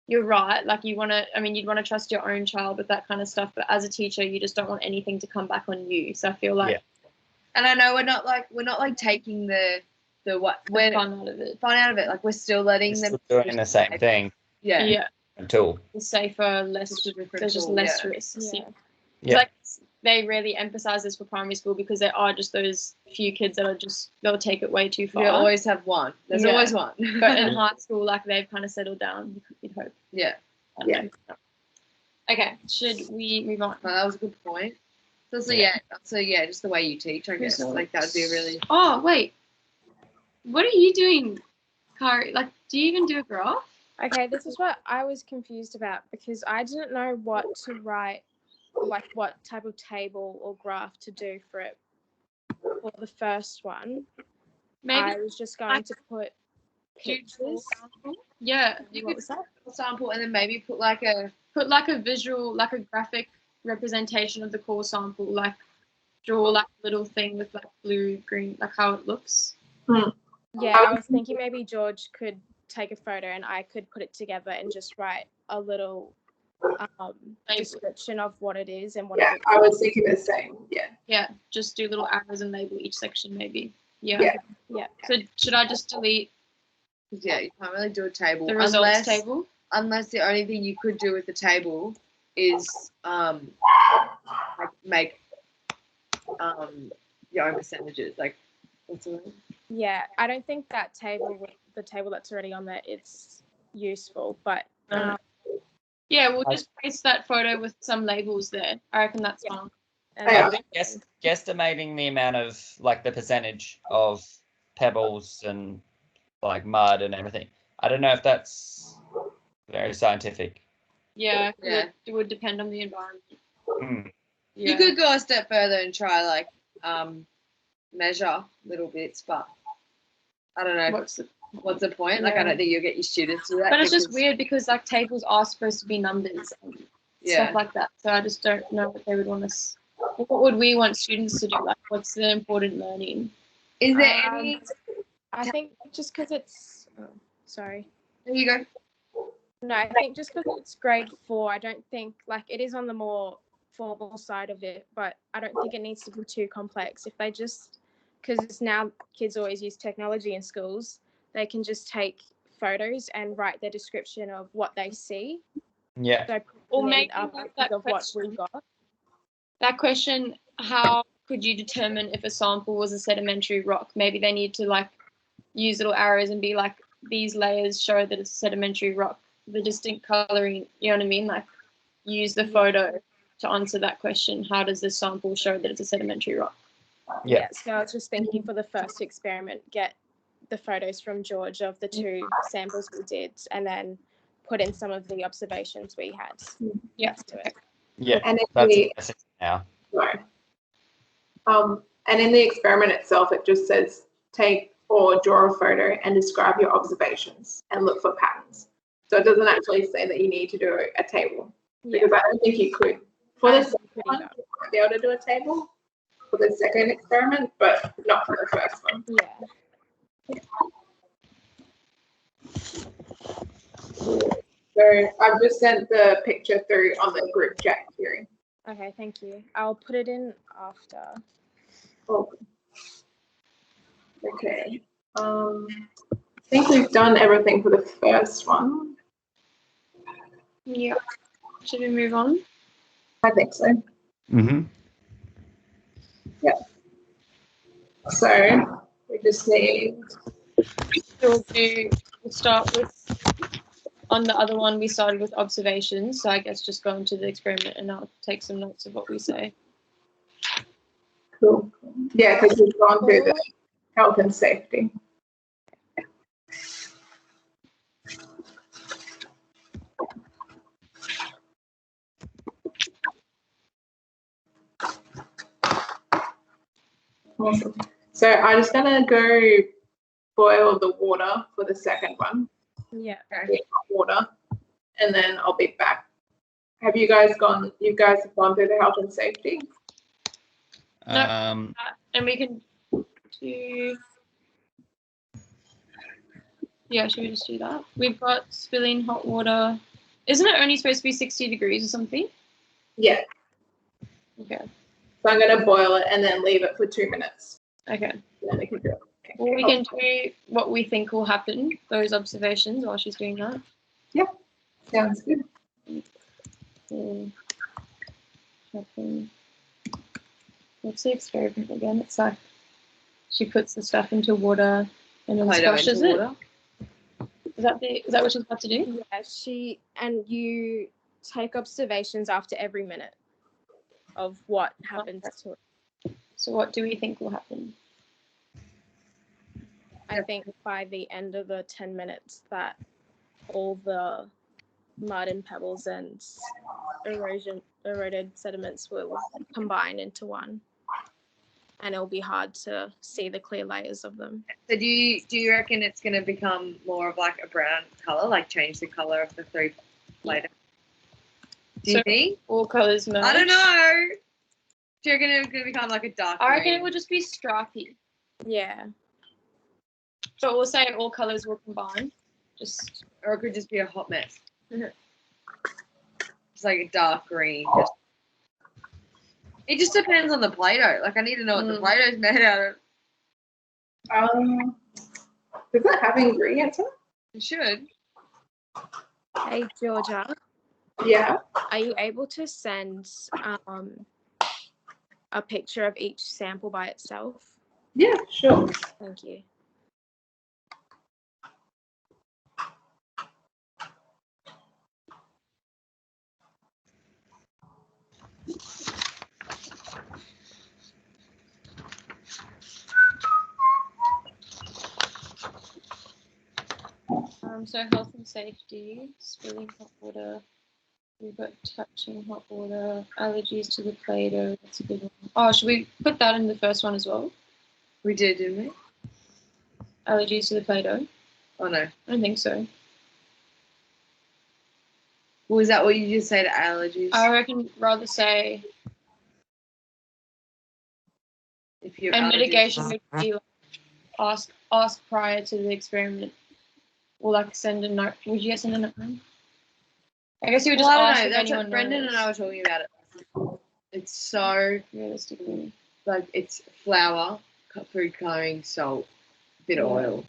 you're right. Like you'd want to trust your own child with that kind of stuff, but as a teacher, you just don't want anything to come back on you. So I feel like, and I know we're not like taking the fun out of it. Like we're still letting it's them still doing the same thing. Yeah. Until Safer, there's just less risks. Yeah. Like they really emphasize this for primary school because there are just those few kids that are they'll take it way too far. You always have one. There's always one. But in high school, like they've kind of settled down, you'd hope. Yeah. Okay, should we move on? Well, that was a good point. So just the way you teach, I guess. Like that would be really. Oh wait, what are you doing, Kari? Like, do you even do a graph? Okay, this is what I was confused about because I didn't know what to write, like what type of table or graph to do for it. For the first one, Maybe I was just going to put pictures. Yeah, You could sample and then maybe put like a visual, like a graphic representation of the core sample, like draw like a little thing with like blue, green, like how it looks. Yeah, I was thinking maybe George could take a photo and I could put it together and just write a little description of what it is and what it I was thinking the same. Yeah, just do little arrows and label each section maybe. Yeah. So should I just delete Yeah, you can't really do a table. the results table? Unless the only thing you could do with the table is like make your own percentages. Like what's the word? Yeah, I don't think that table with the table that's already on there it's useful, but yeah, we'll just paste that photo with some labels there. I reckon that's fine. I think guesstimating the amount of like the percentage of pebbles and like mud and everything. I don't know if that's very scientific. Yeah. It would depend on the environment. Yeah. You could go a step further and try like measure little bits, but I don't know. What's the point? Like I don't think you'll get your students to do that. But it's just weird because like tables are supposed to be numbers and stuff like that. So I just don't know what they would want us. What would we want students to do? Like, what's the important learning? Is there any? I think just because it's. Sorry. There you go. No, I think just because it's grade 4, I don't think like it is on the more formal side of it, but I don't think it needs to be too complex. If they just, because now kids always use technology in schools, they can just take photos and write their description of what they see. Yeah. So Or putting in maybe up like pictures that of what we question. got. That question, how could you determine if a sample was a sedimentary rock? Maybe they need to like use little arrows and be like, these layers show that it's a sedimentary rock. The distinct coloring, you know what I mean? Like use the photo to answer that question. How does this sample show that it's a sedimentary rock? Yeah. So I was just thinking for the first experiment, get the photos from George of the 2 samples we did, and then put in some of the observations we had. Yeah. Next to it. Yeah. And if That's we, it now. right. And in the experiment itself, it just says take or draw a photo and describe your observations and look for patterns. So it doesn't actually say that you need to do a table, because I don't think you could. For the second one, you might be able to do a table for the second experiment, but not for the first one. Yeah. So I've just sent the picture through on the group chat here. Okay, thank you. I'll put it in after. Oh. Okay. I think we've done everything for the first one. Yeah. Should we move on? I think so. Mm-hmm. So we just need. So we'll start with, on the other one, we started with observations. So I guess just go into the experiment and I'll take some notes of what we say. Cool. Yeah, because we've gone through the health and safety. Awesome. So I'm just gonna go boil the water for the second one. Yeah. Hot water, and then I'll be back. Have you guys gone? You guys have gone through the health and safety. And we can do. Yeah, should we just do that? We've got spilling hot water. Isn't it only supposed to be 60 degrees or something? Yeah. Okay. So I'm gonna boil it and then leave it for 2 minutes. Okay. And then we can do it. Okay. Well, we can do what we think will happen, those observations, while she's doing that. Sounds good. Happen. What's the experiment again? It's like she puts the stuff into water and then Play-Doh splashes into it. water. Is that what she's about to do? Yeah, you take observations after every minute of what happens to it. So what do we think will happen? I think by the end of the 10 minutes that all the mud and pebbles and eroded sediments will combine into one, and it'll be hard to see the clear layers of them. So do you reckon it's going to become more of like a brown color, like change the color of the 3 later? Do you So think? all colors merge? I don't know. Do you reckon it's going to become like a dark I reckon green? it will just be stripy. Yeah. So we'll say all colors will combine. Or it could just be a hot mess. Mhm. It's like a dark green. It just depends on the Play-Doh. Like I need to know what the Play-Doh's made out of. Does that have ingredients in it? It should. Hey, Georgia, Yeah. are you able to send a picture of each sample by itself? Yeah, sure. Thank you. So health and safety, spilling hot water. We've got touching hot water, allergies to the Play-Doh. That's a good one. Oh, should we put that in the first one as well? We did, didn't we? Allergies to the Play-Doh? Oh no. I don't think so. Well, is that what you just say to allergies? I reckon rather say, If you're and allergies. mitigation would be like, ask prior to the experiment. Or like send a note. Would you send a note? I guess you would just Well, I ask don't know. if That's anyone what Brendan knows. and I were talking about it. It's so Realistically. like it's flour, food coloring, salt, bit of Yeah. oil.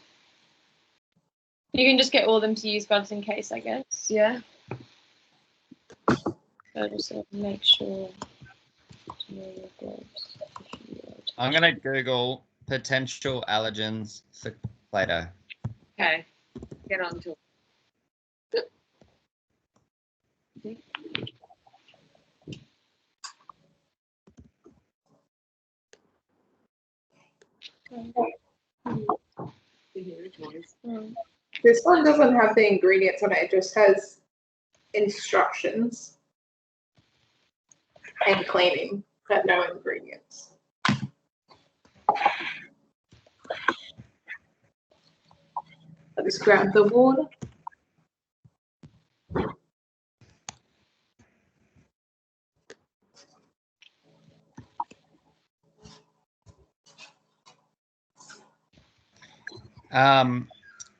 You can just get all of them to use buds in case, I guess. Yeah. So just make sure to know your gloves. I'm gonna Google potential allergens for Play-Doh. Okay. Get on to it. This one doesn't have the ingredients on it. It just has instructions and cleaning, but no ingredients. I'll just grab the water.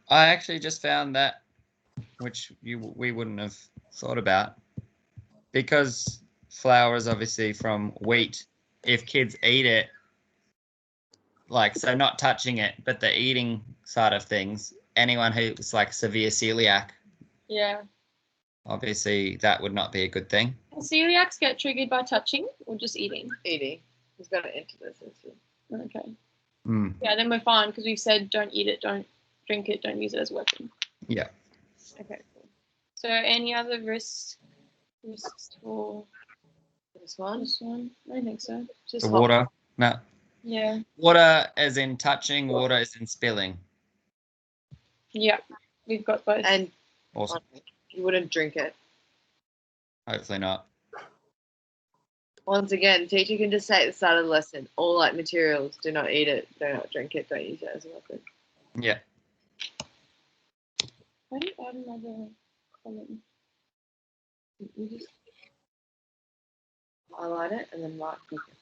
I actually just found that, which we wouldn't have thought about, because flour is obviously from wheat. If kids eat it, like, so not touching it, but the eating side of things, anyone who's like severe celiac, Yeah. obviously that would not be a good thing. Can celiacs get triggered by touching or just eating? Eating. He's got to enter this. Okay. Mm, Yeah, then we're fine because we've said don't eat it, don't drink it, don't use it as a weapon. yeah. Okay, cool. So any other risks for This one. this one? I don't think so. Just The hot. water, no. Yeah. Water as in touching, water as in spilling. Yeah. We've got both. And Awesome. you wouldn't drink it. Hopefully not. Once again, teacher can just say at the start of the lesson, all like materials, do not eat it, do not drink it, don't use it as a weapon. Yeah. I didn't add another column. You just highlight it and then right click it.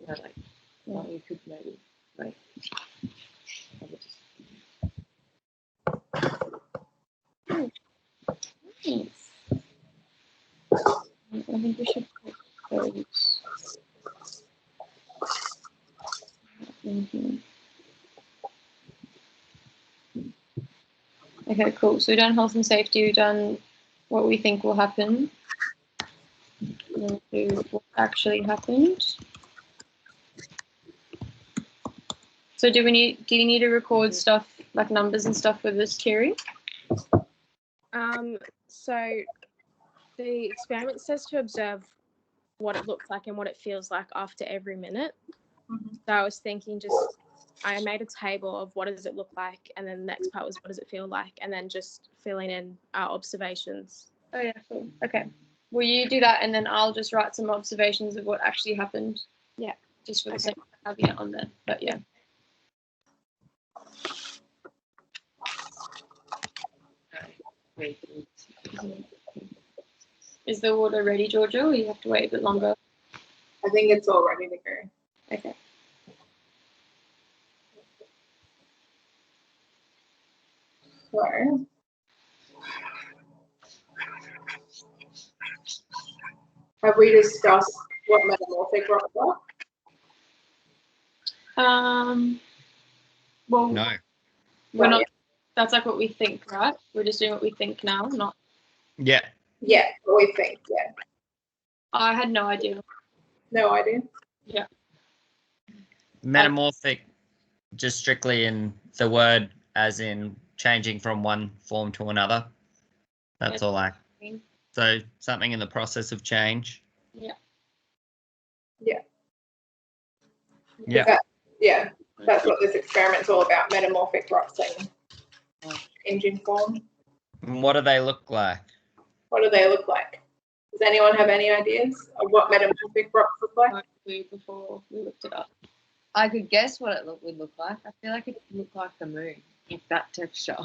No, like, well, you could maybe, like, I would just- Nice. I think we should put those. Okay, cool. So we've done health and safety, we've done what we think will happen. We'll do what actually happened. So do you need to record stuff like numbers and stuff for this, Kiri? So the experiment says to observe what it looks like and what it feels like after every minute. So I was thinking I made a table of what does it look like, and then the next part was what does it feel like, and then just filling in our observations. Oh yeah, cool. Okay. Will you do that and then I'll just write some observations of what actually happened? Yeah. Just for the Okay. sake of having it on there. But yeah. Is the water ready, Georgia, or you have to wait a bit longer? I think it's all ready to go. Okay. So, have we discussed what metamorphic rocks are? Well, No. we're Not not. That's like what we think, right? We're just doing what we think now. Not. Yeah. Yeah, what we think, yeah. I had no idea. No idea. Metamorphic, just strictly in the word as in changing from one form to another. That's all I. So something in the process of change. Yeah. Yeah. Yeah. Yeah, that's what this experiment's all about, metamorphic rocks and engine form. And what do they look like? What do they look like? Does anyone have any ideas of what metamorphic rocks look like? No clue before we looked it up. I could guess what it would look like. I feel like it would look like the moon, with that texture.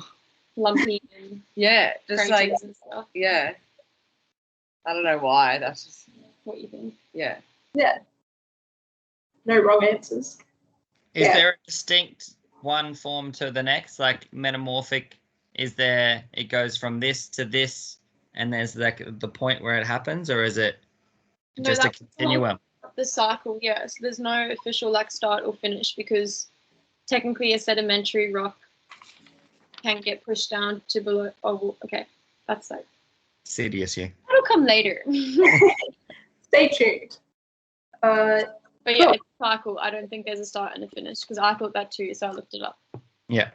Lumpy and Yeah, just like, craters and stuff. yeah. I don't know why. That's just, What you think? yeah. Yeah. No wrong answers. Is Yeah. there a distinct one form to the next? Like metamorphic, is there, it goes from this to this and there's like the point where it happens, or is it just a that's continuum? the cycle, yeah. So there's no official like start or finish because technically a sedimentary rock can get pushed down to below. Oh, well, okay, that's like Sidious you. that'll come later. Stay tuned. But yeah, Cool. it's a cycle. I don't think there's a start and a finish because I thought that too, so I looked it up. Yeah.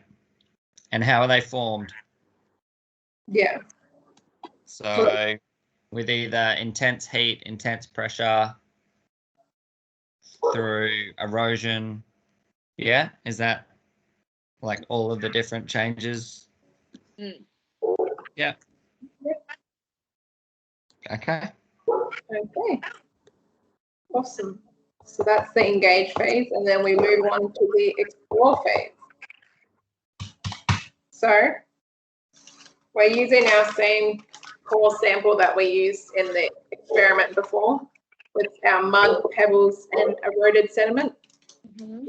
And how are they formed? Yeah. So with either intense heat, intense pressure, through erosion. Yeah, is that like all of the different changes? Mm. Yeah. Okay. Okay. Awesome. So that's the engage phase, and then we move on to the explore phase. So we're using our same core sample that we used in the experiment before with our mud, pebbles, and eroded sediment. Mhm.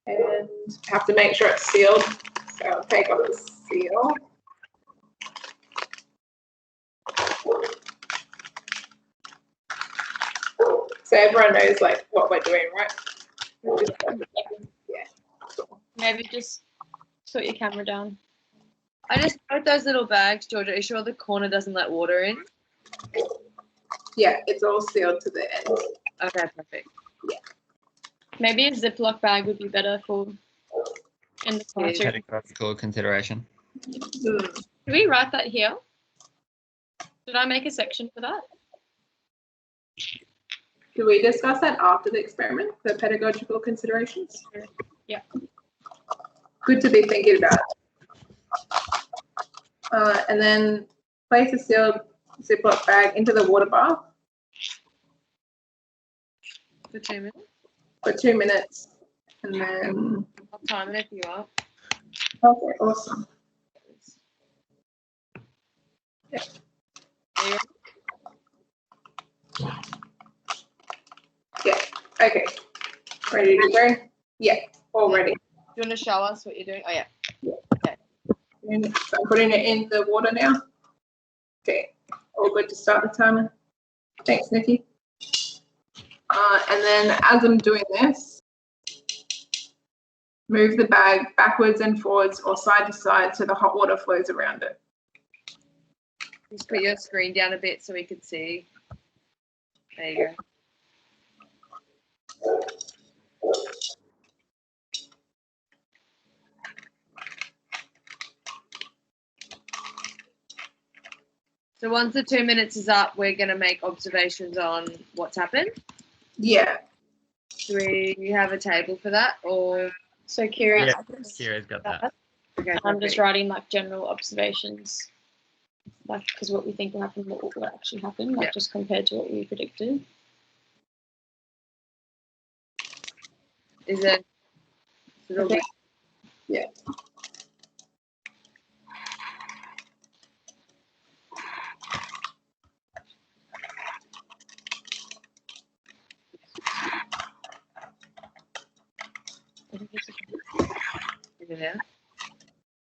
And have to make sure it's sealed. So I'll take off the seal. So everyone knows like what we're doing, right? Yeah. Cool. Maybe just put your camera down. I just put those little bags, Georgia. Are you sure the corner doesn't let water in? Yeah, it's all sealed to the end. Okay, perfect. Maybe a Ziploc bag would be better for in the classroom. Pedagogical consideration. Mm. Did we write that here? Did I make a section for that? Did we discuss that after the experiment, the pedagogical considerations? Yeah. Good to be thinking about. And then place a sealed Ziploc bag into the water bath For 2 minutes. for 2 minutes. And then, I'll time it if you want. okay, awesome. Yeah. Are you Yeah, okay. Ready to go? Yeah, all ready. Do you want to show us what you're doing? Oh, yeah. And so I'm putting it in the water now. Okay, all good to start the timer. Thanks, Nikki. And then as I'm doing this, move the bag backwards and forwards or side to side so the hot water flows around it. Just put your screen down a bit so we can see. There you go. So once the 2 minutes is up, we're going to make observations on what's happened. Yeah, Do we have a table for that? Or So curious. Yeah, Kira's got that. okay, I'm just perfect. writing like general observations, like because what we think will happen, what will actually happen, like Yeah. just compared to what we predicted. Is it? It'll be, I think this is is it there?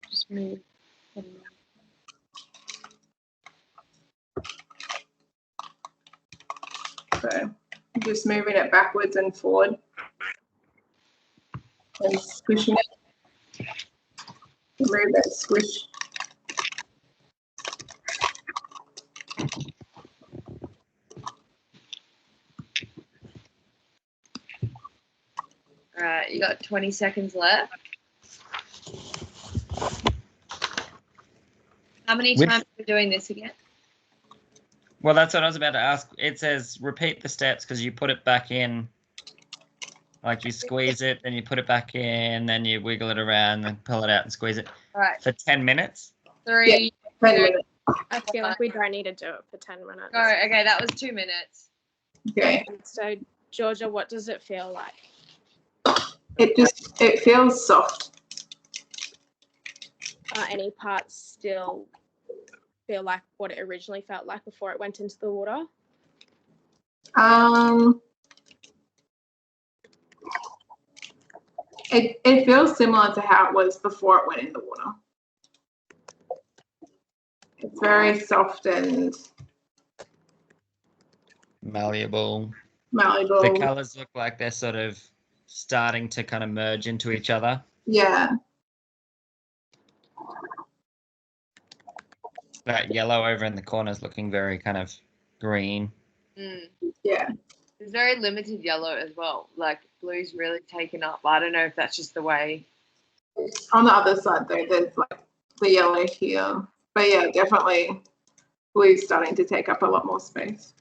just move. so just moving it backwards and forward and squishing it. Move it, squish. All right, you got 20 seconds left. How many Which- times are we doing this again? Well, that's what I was about to ask. It says repeat the steps because you put it back in. Like you squeeze it, then you put it back in, then you wiggle it around, then pull it out and squeeze it All right, for 10 minutes. 3, 10 2, minutes. I feel like we don't need to do it for 10 minutes. go. Okay, that was 2 minutes. Okay, So, Georgia, what does it feel like? it feels soft. Any parts still feel like what it originally felt like before it went into the water? It feels similar to how it was before it went in the water. It's very soft and Malleable. malleable. The colors look like they're sort of starting to kind of merge into each other. Yeah. That yellow over in the corner is looking very kind of green. Mm. Yeah. There's very limited yellow as well. Like blue's really taken up. I don't know if that's just the way. On the other side though, there's like the yellow here. But yeah, definitely blue's starting to take up a lot more space.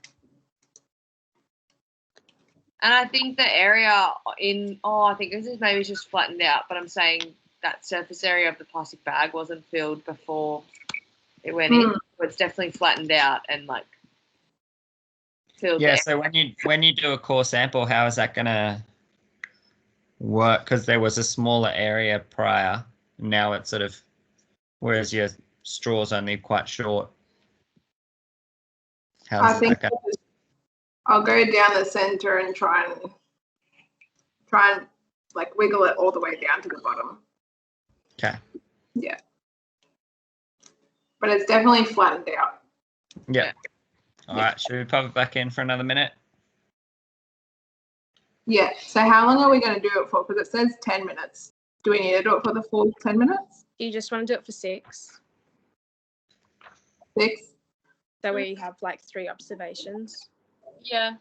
And I think the area I think this is maybe just flattened out, but I'm saying that surface area of the plastic bag wasn't filled before it went in. So it's definitely flattened out and like filled Yeah, there. so when you do a core sample, how is that going to work? Because there was a smaller area prior. Now it's sort of, whereas your straw's only quite short. I How's think that going? I'll go down the center and try and like wiggle it all the way down to the bottom. Okay. Yeah. But it's definitely flattened out. Yeah. All right. Should we pop it back in for another minute? Yeah. So how long are we going to do it for? Because it says 10 minutes. Do we need to do it for the full 10 minutes? You just want to do it for 6. 6? That way you have like 3 observations. Yeah.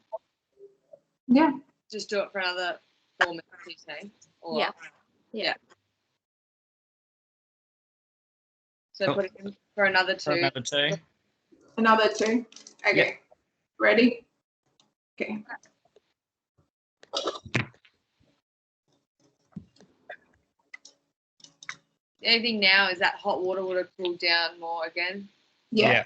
Yeah. Just do it for another 4 minutes, you say? Or, Yeah. Yeah. So Cool. put it in for another 2. For another 2. Another 2. Okay. Yeah. Ready? Okay. The only thing now is that hot water would have cooled down more again. Yeah.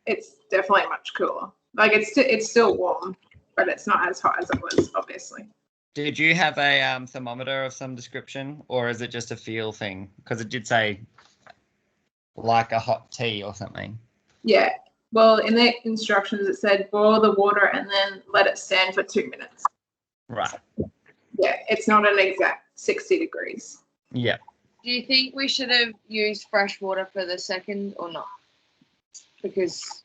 It's definitely much cooler. Like it's still warm, but it's not as hot as it was, obviously. Did you have a thermometer of some description, or is it just a feel thing? Because it did say like a hot tea or something. Yeah. Well, in the instructions, it said boil the water and then let it stand for 2 minutes. Right. Yeah. It's not an exact 60 degrees. Yeah. Do you think we should have used fresh water for the second or not? Because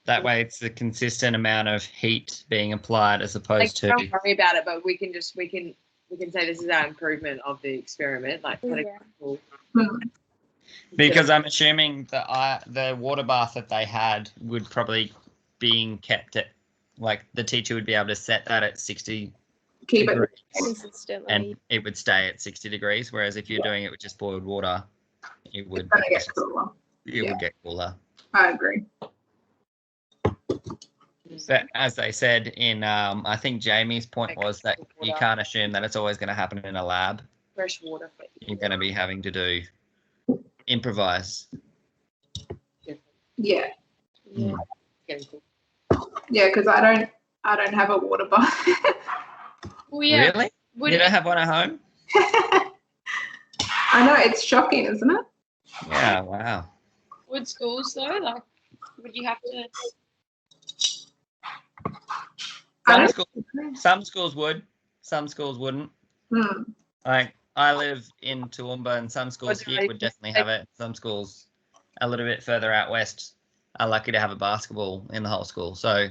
That way it's a consistent amount of heat being applied as opposed to. don't worry about it, but we can say this is our improvement of the experiment, like put Yeah. Because I'm assuming that the water bath that they had would probably being kept at, like the teacher would be able to set that at 60 Keep it. degrees Consistently. and it would stay at 60 degrees. Whereas if you're doing it with just boiled water, it would It's gonna get cooler. would get cooler. I agree. But as they said in, I think Jamie's point was that you can't assume that it's always going to happen in a lab. fresh water. You're going to be having to improvise. Yeah. Yeah. Getting cool. Yeah, because I don't have a water bath. Well, yeah. Really? Would You don't it, have one at home? I know, it's shocking, isn't it? Yeah, wow. would schools though, like, would you have to? I Some schools would, some schools wouldn't. Like I live in Toowoomba, and some schools here would definitely have it. Some schools a little bit further out west are lucky to have a basketball in the whole school. So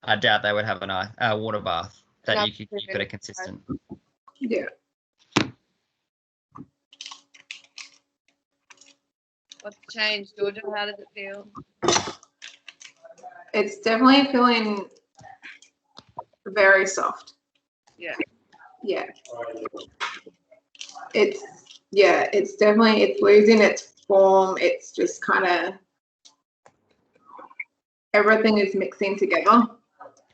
I doubt they would have a water bath that you could keep it a consistent. Yeah. What's changed, Georgia? How does it feel? It's definitely feeling very soft. Yeah. Yeah. It's definitely, it's losing its form. It's just kind of, everything is mixing together.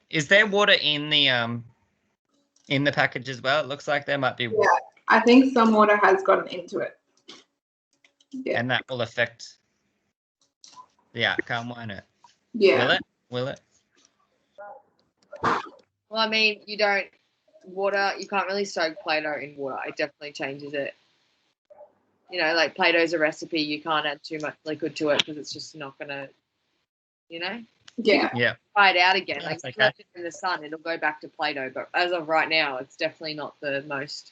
Is there water in the package as well? It looks like there might be water, I think some water has gotten into it. Yeah. and that will affect the outcome, won't it? Yeah. Will it? Will it? Well, I mean, you can't really soak Play-Doh in water. It definitely changes it. You know, like Play-Doh's a recipe. You can't add too much liquid to it because it's just not going to, Yeah. Yeah. dry it out again. That's Like, okay. left it in the sun, it'll go back to Play-Doh. But as of right now, it's definitely not the most,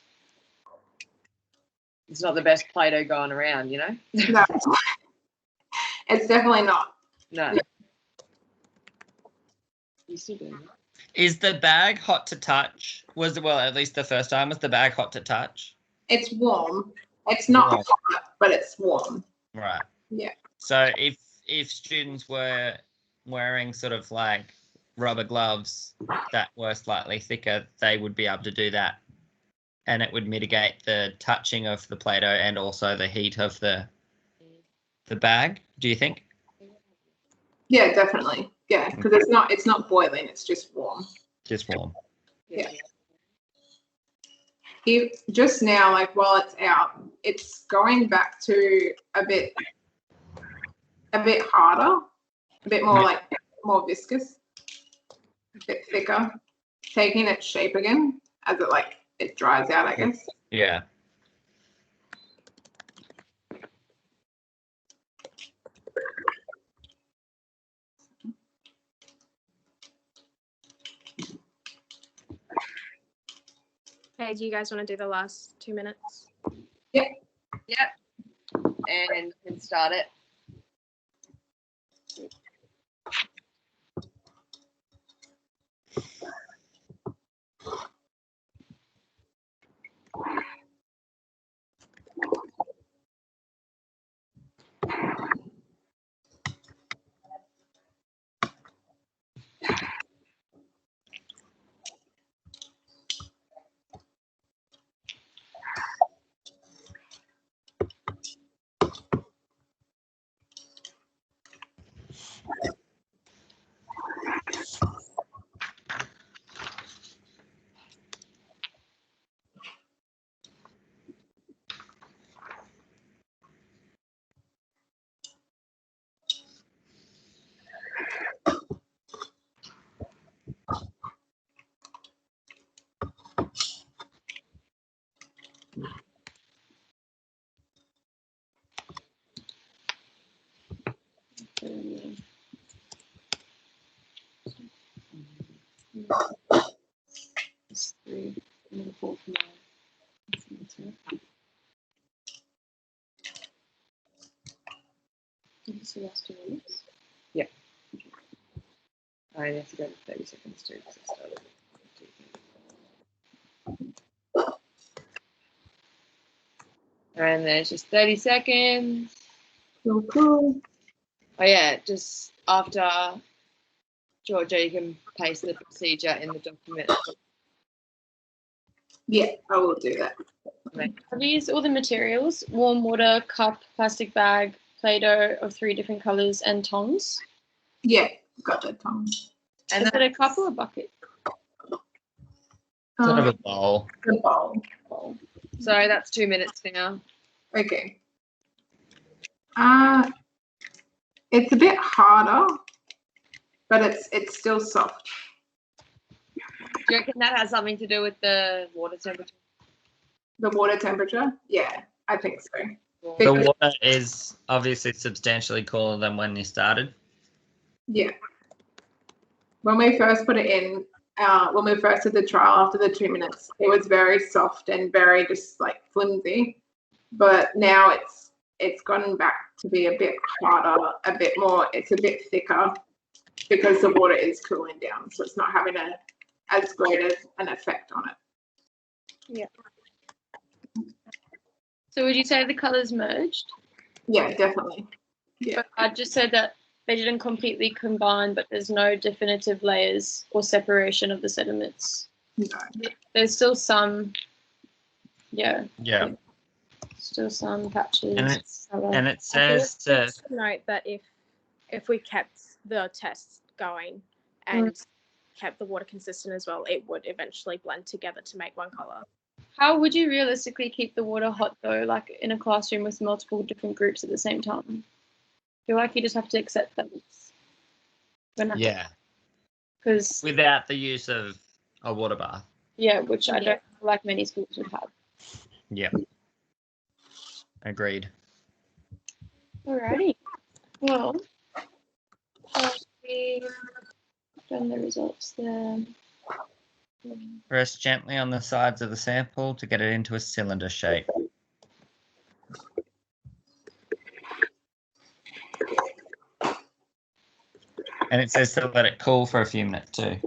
it's not the best Play-Doh going around, you know? No. It's definitely not. No. Yeah. You still doing that? Is the bag hot to touch? At least the first time, was the bag hot to touch? It's warm. It's not Warm. hot, but it's warm. Right. Yeah. So if students were wearing sort of like rubber gloves that were slightly thicker, they would be able to do that, and it would mitigate the touching of the Play-Doh and also the heat of the bag. Do you think? Yeah, definitely. Yeah, because it's not boiling, it's just warm. Just warm. Yeah. Just now, like while it's out, it's going back to a bit harder, a bit more like more viscous, a bit thicker, taking its shape again as it dries out, I guess. Yeah. Okay, do you guys want to do the last 2 minutes? Yep. And can start it. It's 3, and then 4 for 9. So that's 2 minutes. I have to go to 30 seconds too because I started. And then it's just 30 seconds. Cool. Oh yeah, just after Georgia, you can paste the procedure in the document. Yeah, I will do that. Are these all the materials? Warm water, cup, plastic bag, Play-Doh of 3 different colors, and tongs. Yeah, got that, Tom. And Is it a cup or a bucket? Sort of a bowl. The bowl. so that's 2 minutes now. Okay. It's a bit harder, but it's still soft. Do you reckon that has something to do with the water temperature? The water temperature? Yeah, I think so. The water is obviously substantially cooler than when you started. Yeah. When we first put it in, when we first did the trial after the 2 minutes, it was very soft and very just like flimsy. But now it's gone back to be a bit harder, a bit more, it's a bit thicker because the water is cooling down. So it's not having as great as an effect on it. So would you say the colors merged? Yeah, definitely. Yeah. But I just said that they didn't completely combine, but there's no definitive layers or separation of the sediments. No. There's still some, Yeah. still some patches. And it I think says it's good to note that if we kept the tests going and kept the water consistent as well, it would eventually blend together to make one color. How would you realistically keep the water hot though, like in a classroom with multiple different groups at the same time? I feel like you just have to accept that it's gonna happen. yeah, Because without the use of a water bath. yeah, which I don't feel like many schools would have. Yeah. Agreed. Alrighty. Well, we've done the results there. Press gently on the sides of the sample to get it into a cylinder shape. And it says to let it cool for a few minutes too.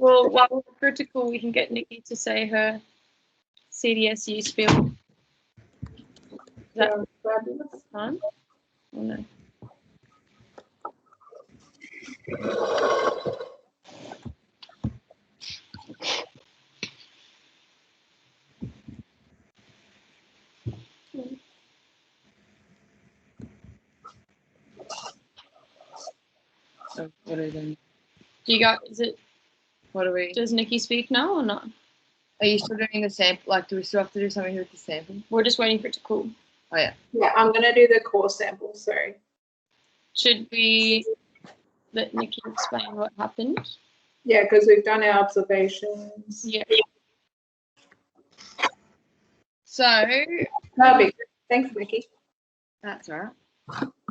Well, while we're critical, we can get Nikki to say her CDSU spiel. That Yeah, fabulous. time? Oh, no. So what are we doing? Do you got? Is it? What are we? Does Nikki speak now or not? Are you still doing the sample? Like, do we still have to do something with the sample? We're just waiting for it to cool. Oh yeah. Yeah, I'm gonna do the core sample. Sorry. Should we let Nikki explain what happened? Yeah, because we've done our observations. Yeah. So Perfect. Thanks, Nikki. that's all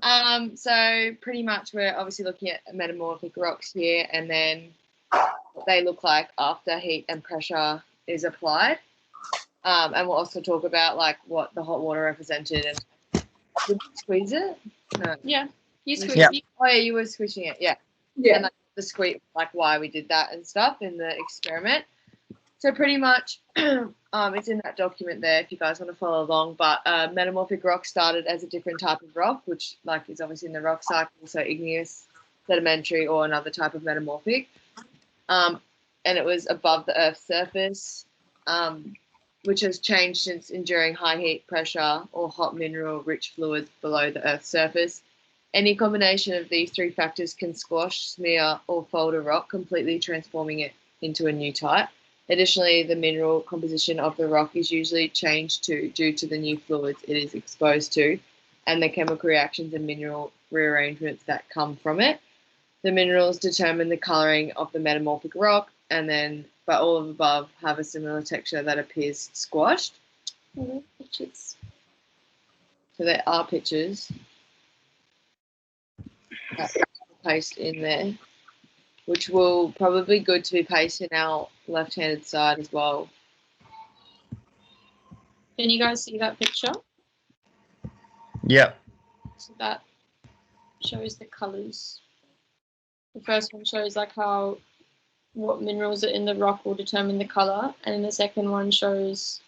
right. So pretty much we're obviously looking at metamorphic rocks here, and then what they look like after heat and pressure is applied. And we'll also talk about like what the hot water represented and did you squeeze it? No. Yeah. You squeeze. Yeah. Oh yeah, you were squishing it. Yeah. Yeah. And like the squeeze, like why we did that and stuff in the experiment. So pretty much, it's in that document there if you guys want to follow along. But metamorphic rock started as a different type of rock, which like is obviously in the rock cycle, so igneous, sedimentary, or another type of metamorphic. And it was above the Earth's surface, which has changed since enduring high heat, pressure, or hot mineral-rich fluids below the Earth's surface. Any combination of these three factors can squash, smear, or fold a rock, completely transforming it into a new type. Additionally, the mineral composition of the rock is usually changed due to the new fluids it is exposed to and the chemical reactions and mineral rearrangements that come from it. The minerals determine the colouring of the metamorphic rock, and then, but all of the above have a similar texture that appears squashed. Pictures. So there are pictures that are pasted in there, which will probably good to be pasted in our left-handed side as well. Can you guys see that picture? Yep. So that shows the colours. The first one shows like how what minerals are in the rock will determine the colour, and then the second one shows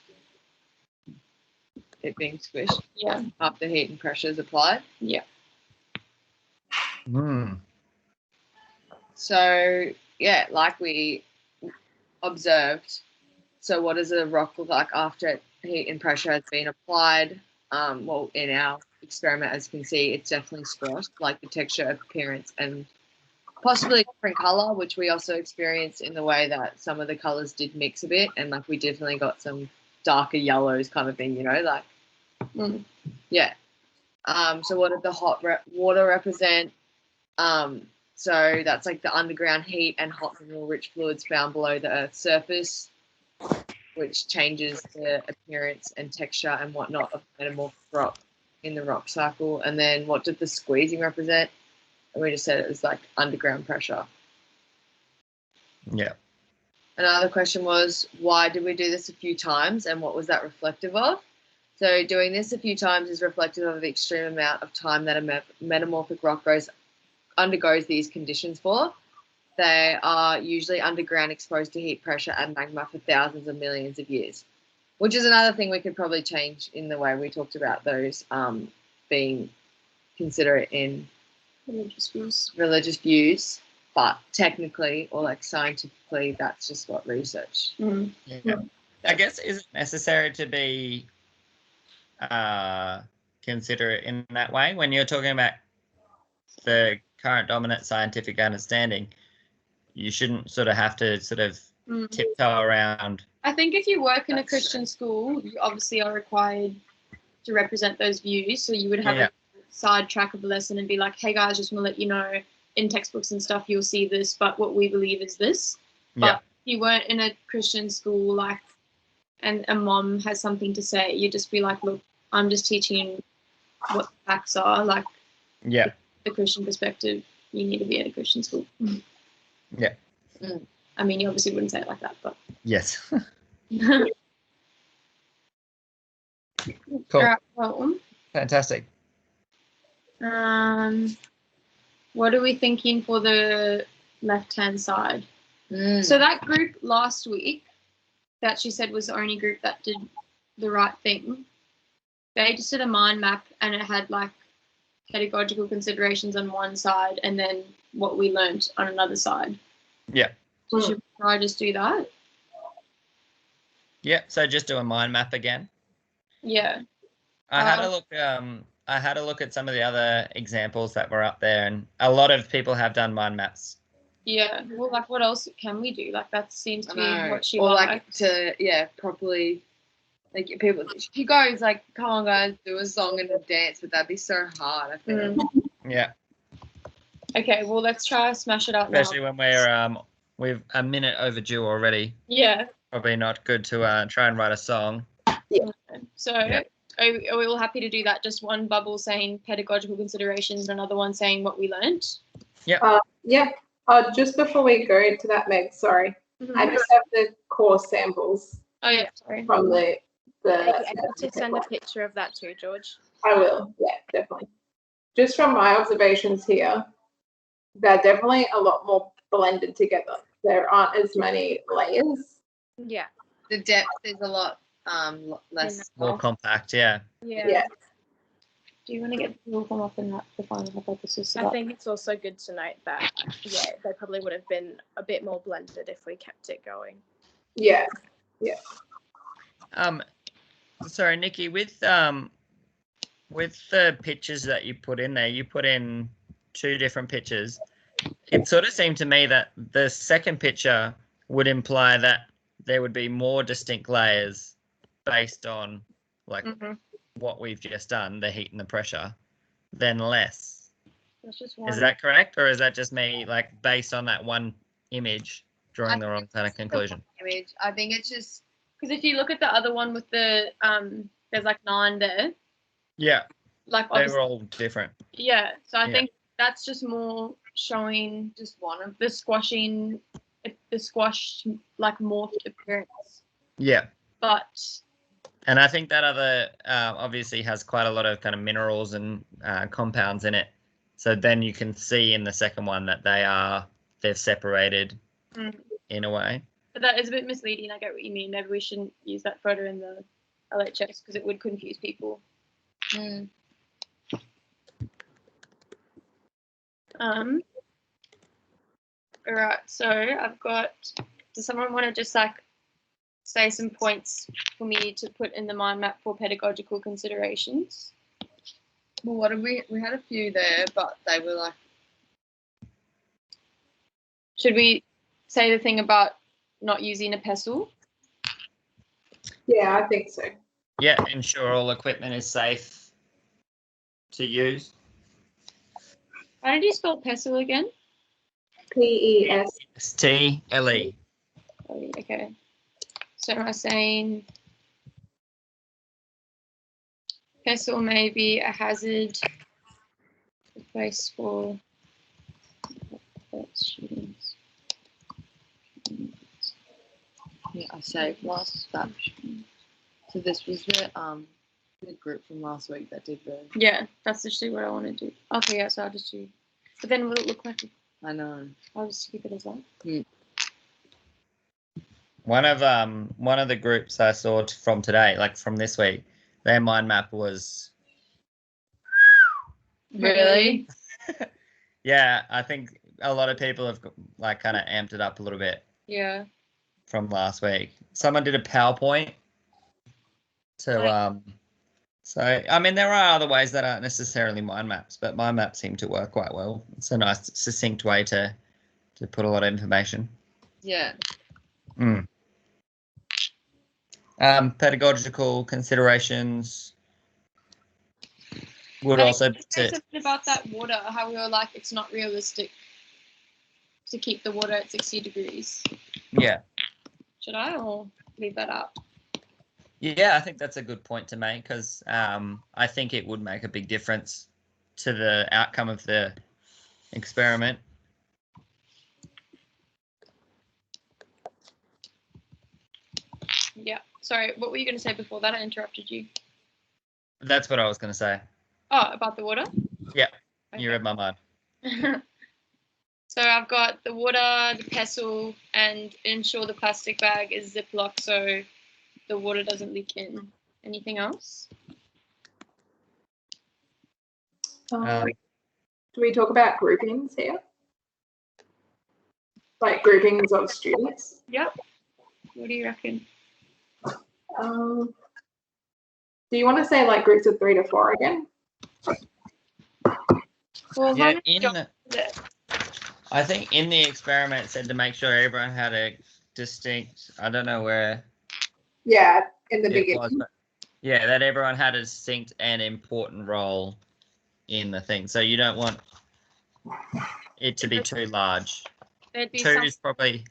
It being squished yeah. after heat and pressure is applied. Yeah. Mm. So yeah, like we observed. So what does a rock look like after heat and pressure has been applied? Well, in our experiment, as you can see, it's definitely squashed, like the texture, appearance, and possibly a different color, which we also experienced in the way that some of the colors did mix a bit, and like we definitely got some darker yellows kind of thing, you know, like yeah. So what did the hot water represent? So that's like the underground heat and hot mineral-rich fluids found below the Earth's surface, which changes the appearance and texture and whatnot of metamorphic rock in the rock cycle. And then what did the squeezing represent? And we just said it was like underground pressure. Yeah. Another question was, why did we do this a few times and what was that reflective of? So doing this a few times is reflective of the extreme amount of time that a metamorphic rock undergoes these conditions for. They are usually underground, exposed to heat, pressure, and magma for thousands of millions of years, which is another thing we could probably change in the way we talked about those being considerate in religious views, but technically or like scientifically, that's just what research. Yeah. I guess is it necessary to be considerate in that way when you're talking about the current dominant scientific understanding? You shouldn't sort of have to sort of tiptoe around. I think if you work in a Christian school, you obviously are required to represent those views. So you would have a side track of the lesson and be like, hey guys, just want to let you know in textbooks and stuff, you'll see this, but what we believe is this. But if you weren't in a Christian school, like, and a mom has something to say, you just be like, look, I'm just teaching what the facts are. Like, Yeah. the Christian perspective, you need to be in a Christian school. Yeah. I mean, you obviously wouldn't say it like that, but. Yes. Cool. Cool. All right, well, Fantastic. what are we thinking for the left-hand side? So that group last week that she said was the only group that did the right thing, they just did a mind map and it had like pedagogical considerations on one side and then what we learnt on another side. Yeah. So should we try just do that? Yeah. So just do a mind map again. Yeah. I had a look. I had a look at some of the other examples that were up there, and a lot of people have done mind maps. Yeah. Well, like, what else can we do? Like, that seems to be what she or likes. like to properly like people. She goes like, "Come on, guys, do a song and a dance," but that'd be so hard. I think. Yeah. Okay. Well, let's try smash it out Especially now. when we're a minute overdue already. Yeah. Probably not good to try and write a song. So. Yeah. Are we all happy to do that? Just one bubble saying pedagogical considerations and another one saying what we learnt? Yeah. Just before we go to that, Meg, sorry. Mm-hmm. I just have the course samples Oh, yeah, sorry. from the I need to send a picture of that too, George. I will, yeah, definitely. Just from my observations here, they're definitely a lot more blended together. There aren't as many layers. Yeah. The depth is a lot less. More compact, yeah. Yeah. Do you want to get the rule form up in that the final hypothesis? I think it's also good to note that, yeah, they probably would have been a bit more blended if we kept it going. Yeah. Sorry, Nikki, with the pictures that you put in there, you put in 2 different pictures. It sort of seemed to me that the second picture would imply that there would be more distinct layers based on like what we've just done, the heat and the pressure, than less. That's just Is that correct, or is that just me like based on that one image drawing the wrong kind of conclusion? Image. I think it's just because if you look at the other one with the there's like 9 there. Yeah, like they were all different. Yeah, so I think that's just more showing just one of the squashed like morphed appearance. Yeah, but and I think that other obviously has quite a lot of kind of minerals and compounds in it. So then you can see in the second one that they've separated in a way. But that is a bit misleading. I get what you mean. Maybe we shouldn't use that photo in the LHS because it would confuse people. All right, so I've got, does someone want to just like say some points for me to put in the mind map for pedagogical considerations? Well, what did we had a few there, but they were like. Should we say the thing about not using a pestle? Yeah, I think so. Yeah, ensure all equipment is safe to use. How did you spell pestle again? PES. STLE. Oh, okay. So am I saying pestle may be a hazard place for students? Yeah, I saved last that. So this was the group from last week that did the. Yeah, that's actually what I want to do. Okay, yeah, so I'll just do. But then will it look like? I know. I'll just keep it as that. One of the groups I saw from today, like from this week, their mind map was. Really? Yeah, I think a lot of people have like kind of amped it up a little bit. Yeah. From last week, someone did a PowerPoint to So I mean, there are other ways that aren't necessarily mind maps, but mind maps seem to work quite well. It's a nice, succinct way to put a lot of information. Yeah. Pedagogical considerations would also say something about that water, how we were like, it's not realistic to keep the water at 60 degrees. Yeah. Should I or leave that out? Yeah, I think that's a good point to make because I think it would make a big difference to the outcome of the experiment. Yeah. Sorry, what were you going to say before that? I interrupted you. That's what I was going to say. Oh, about the water? Yeah, Okay. you read my mind. So I've got the water, the pestle, and ensure the plastic bag is Ziploc so the water doesn't leak in. Anything else? Um, Do we talk about groupings here? Like groupings of students? Yep. What do you reckon? Do you want to say like groups of 3 to 4 again? Well, yeah, one in the, I think in the experiment it said to make sure everyone had a distinct, I don't know where Yeah, in the it beginning. was, but yeah, that everyone had a distinct and important role in the thing. So you don't want it to be too large. there'd be 2 some, is probably,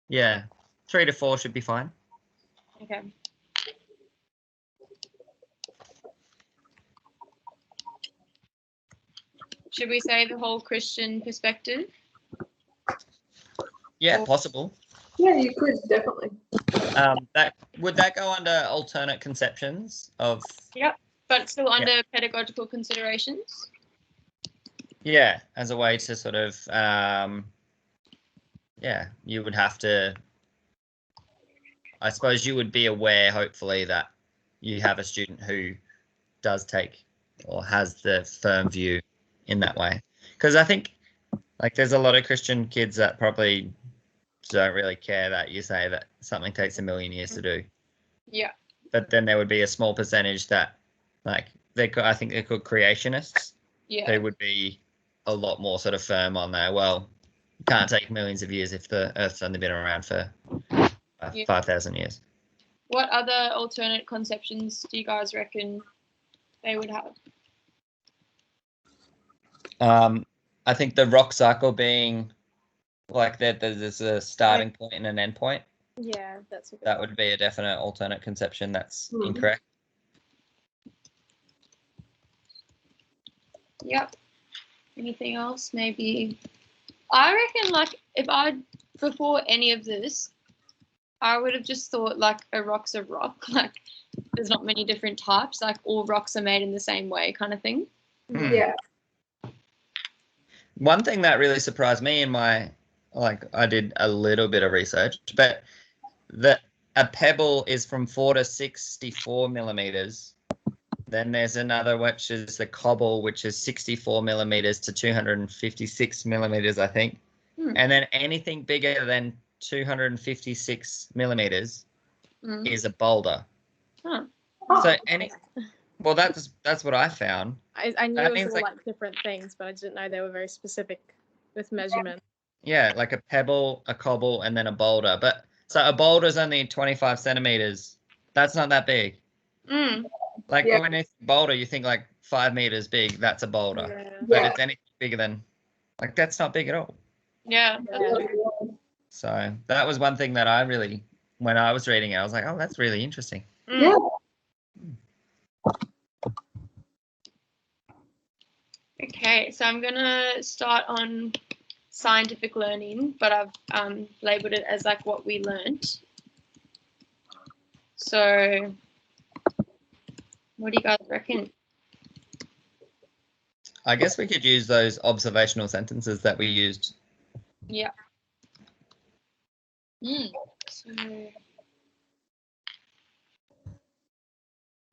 yeah, 3 to 4 should be fine. okay. Should we say the whole Christian perspective? Yeah, Or- possible. Yeah, you could definitely. That would that go under alternate conceptions of? But still under pedagogical considerations? Yeah, as a way to sort of, you would have to, I suppose you would be aware, hopefully, that you have a student who does take or has the firm view in that way. Because I think, like, there's a lot of Christian kids that probably don't really care that you say that something takes 1,000,000 years to do. Yeah. But then there would be a small percentage that, like, I think they're called creationists. Yeah. They would be a lot more sort of firm on there. Well, you can't take millions of years if the Earth's only been around for 5,000 years. What other alternate conceptions do you guys reckon they would have? I think the rock cycle being like that, there's a starting point and an end point. Yeah, that's a good That one. would be a definite alternate conception that's Mhm. incorrect. Yep. Anything else? Maybe. I reckon, like, if I, before any of this, I would have just thought, like, a rock's a rock. Like, there's not many different types. Like, all rocks are made in the same way, kind of thing. Hmm. Yeah. One thing that really surprised me in my, like, I did a little bit of research, but that a pebble is from 4 to 64 millimeters. Then there's another, which is the cobble, which is 64 millimeters to 256 millimeters, I think. And then anything bigger than 256 millimeters Mm. is a boulder. Huh. So well, that's what I found. I knew That it was means, all like- like different things, but I didn't know they were very specific with measurement. Yeah, like a pebble, a cobble, and then a boulder. But so a boulder's only 25 centimeters. That's not that big. Mm. Like Yeah. when it's boulder, you think like 5 meters big. That's a boulder. Yeah. But Yeah. it's anything bigger than, like, that's not big at all. Yeah. Yeah. So that was one thing that I really, when I was reading it, I was like, oh, that's really interesting. Mm. Yeah. Okay, so I'm gonna start on scientific learning, but I've labeled it as like what we learnt. So, what do you guys reckon? I guess we could use those observational sentences that we used. Yeah. So,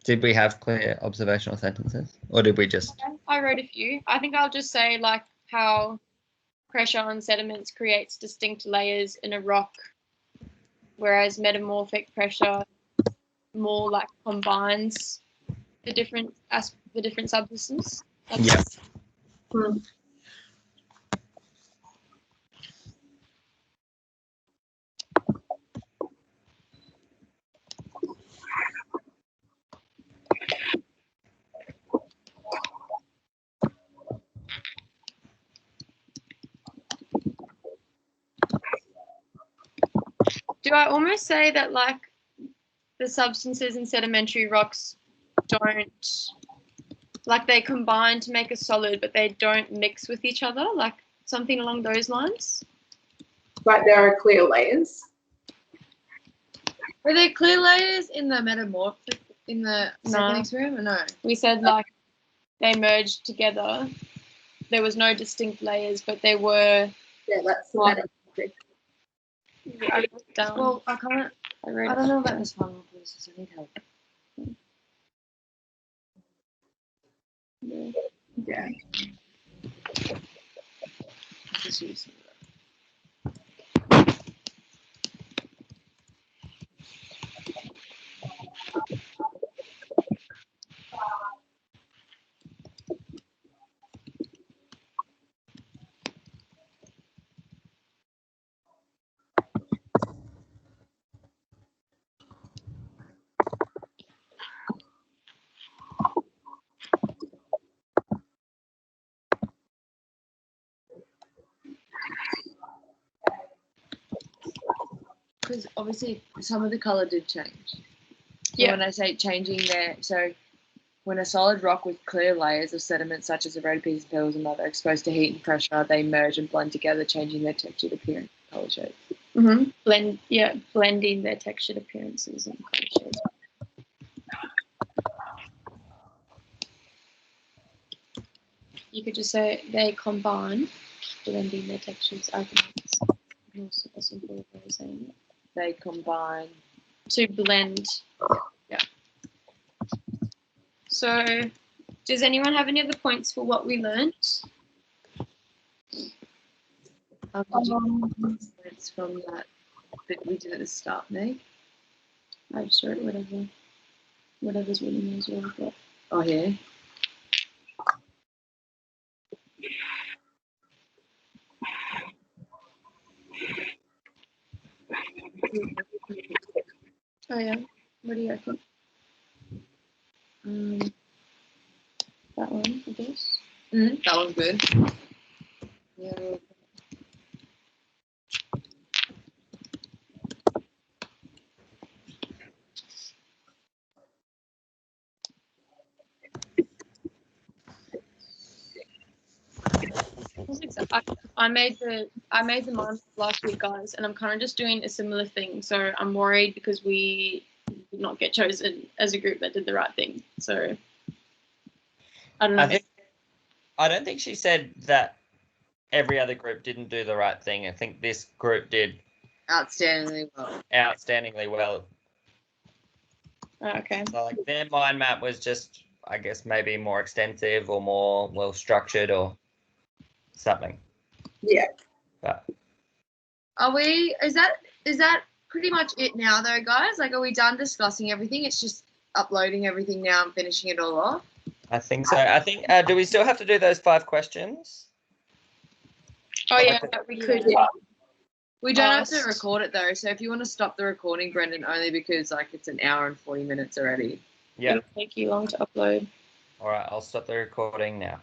Did we have clear observational sentences, or did we just? I wrote a few. I think I'll just say like how pressure on sediments creates distinct layers in a rock, whereas metamorphic pressure more like combines the different substances. Yeah. Hmm. Do I almost say that like the substances in sedimentary rocks don't, like, they combine to make a solid, but they don't mix with each other, like something along those lines? Like there are clear layers. Were there clear layers in the metamorphic in the second No. experiment? Or no. We said like they merged together. there was no distinct layers, but there were. Yeah, that's sedimentary. I wrote it down. Well, I can't. I wrote I it don't know about this one because I need help. down. Yeah. Just use it. Because obviously some of the color did change. So Yeah. when I say changing there, so when a solid rock with clear layers of sediment, such as a red piece of pebbles and mud, are exposed to heat and pressure, they merge and blend together, changing their texture, appearance, and color shape. Mm-hmm. Blending their textured appearances and color shades. You could just say they combine, blending their textures. I can also a simple way of saying it. They combine. To blend. Yeah. So, does anyone have any other points for what we learned? It's from that bit we did at the start, Meg. I just wrote whatever's written there as well. But Oh, yeah. oh yeah, what do you reckon? That one, I guess. That was good. Yeah. I made the mine last week, guys, and I'm kind of just doing a similar thing. So I'm worried because we did not get chosen as a group that did the right thing. So I don't know. I don't think she said that every other group didn't do the right thing. I think this group did Outstandingly well. outstandingly well. Okay. So like their mind map was just, I guess, maybe more extensive or more well structured or something. Yeah. But Are we? Is that pretty much it now, though, guys? Like, are we done discussing everything? It's just uploading everything now and finishing it all off. I think so. I think. Do we still have to do those 5 questions? Oh yeah, we could. Yeah. We don't have to record it though, so if you want to stop the recording, Brendan, only because like it's an hour and 40 minutes already. Yeah. It'll take you long to upload. All right. I'll stop the recording now.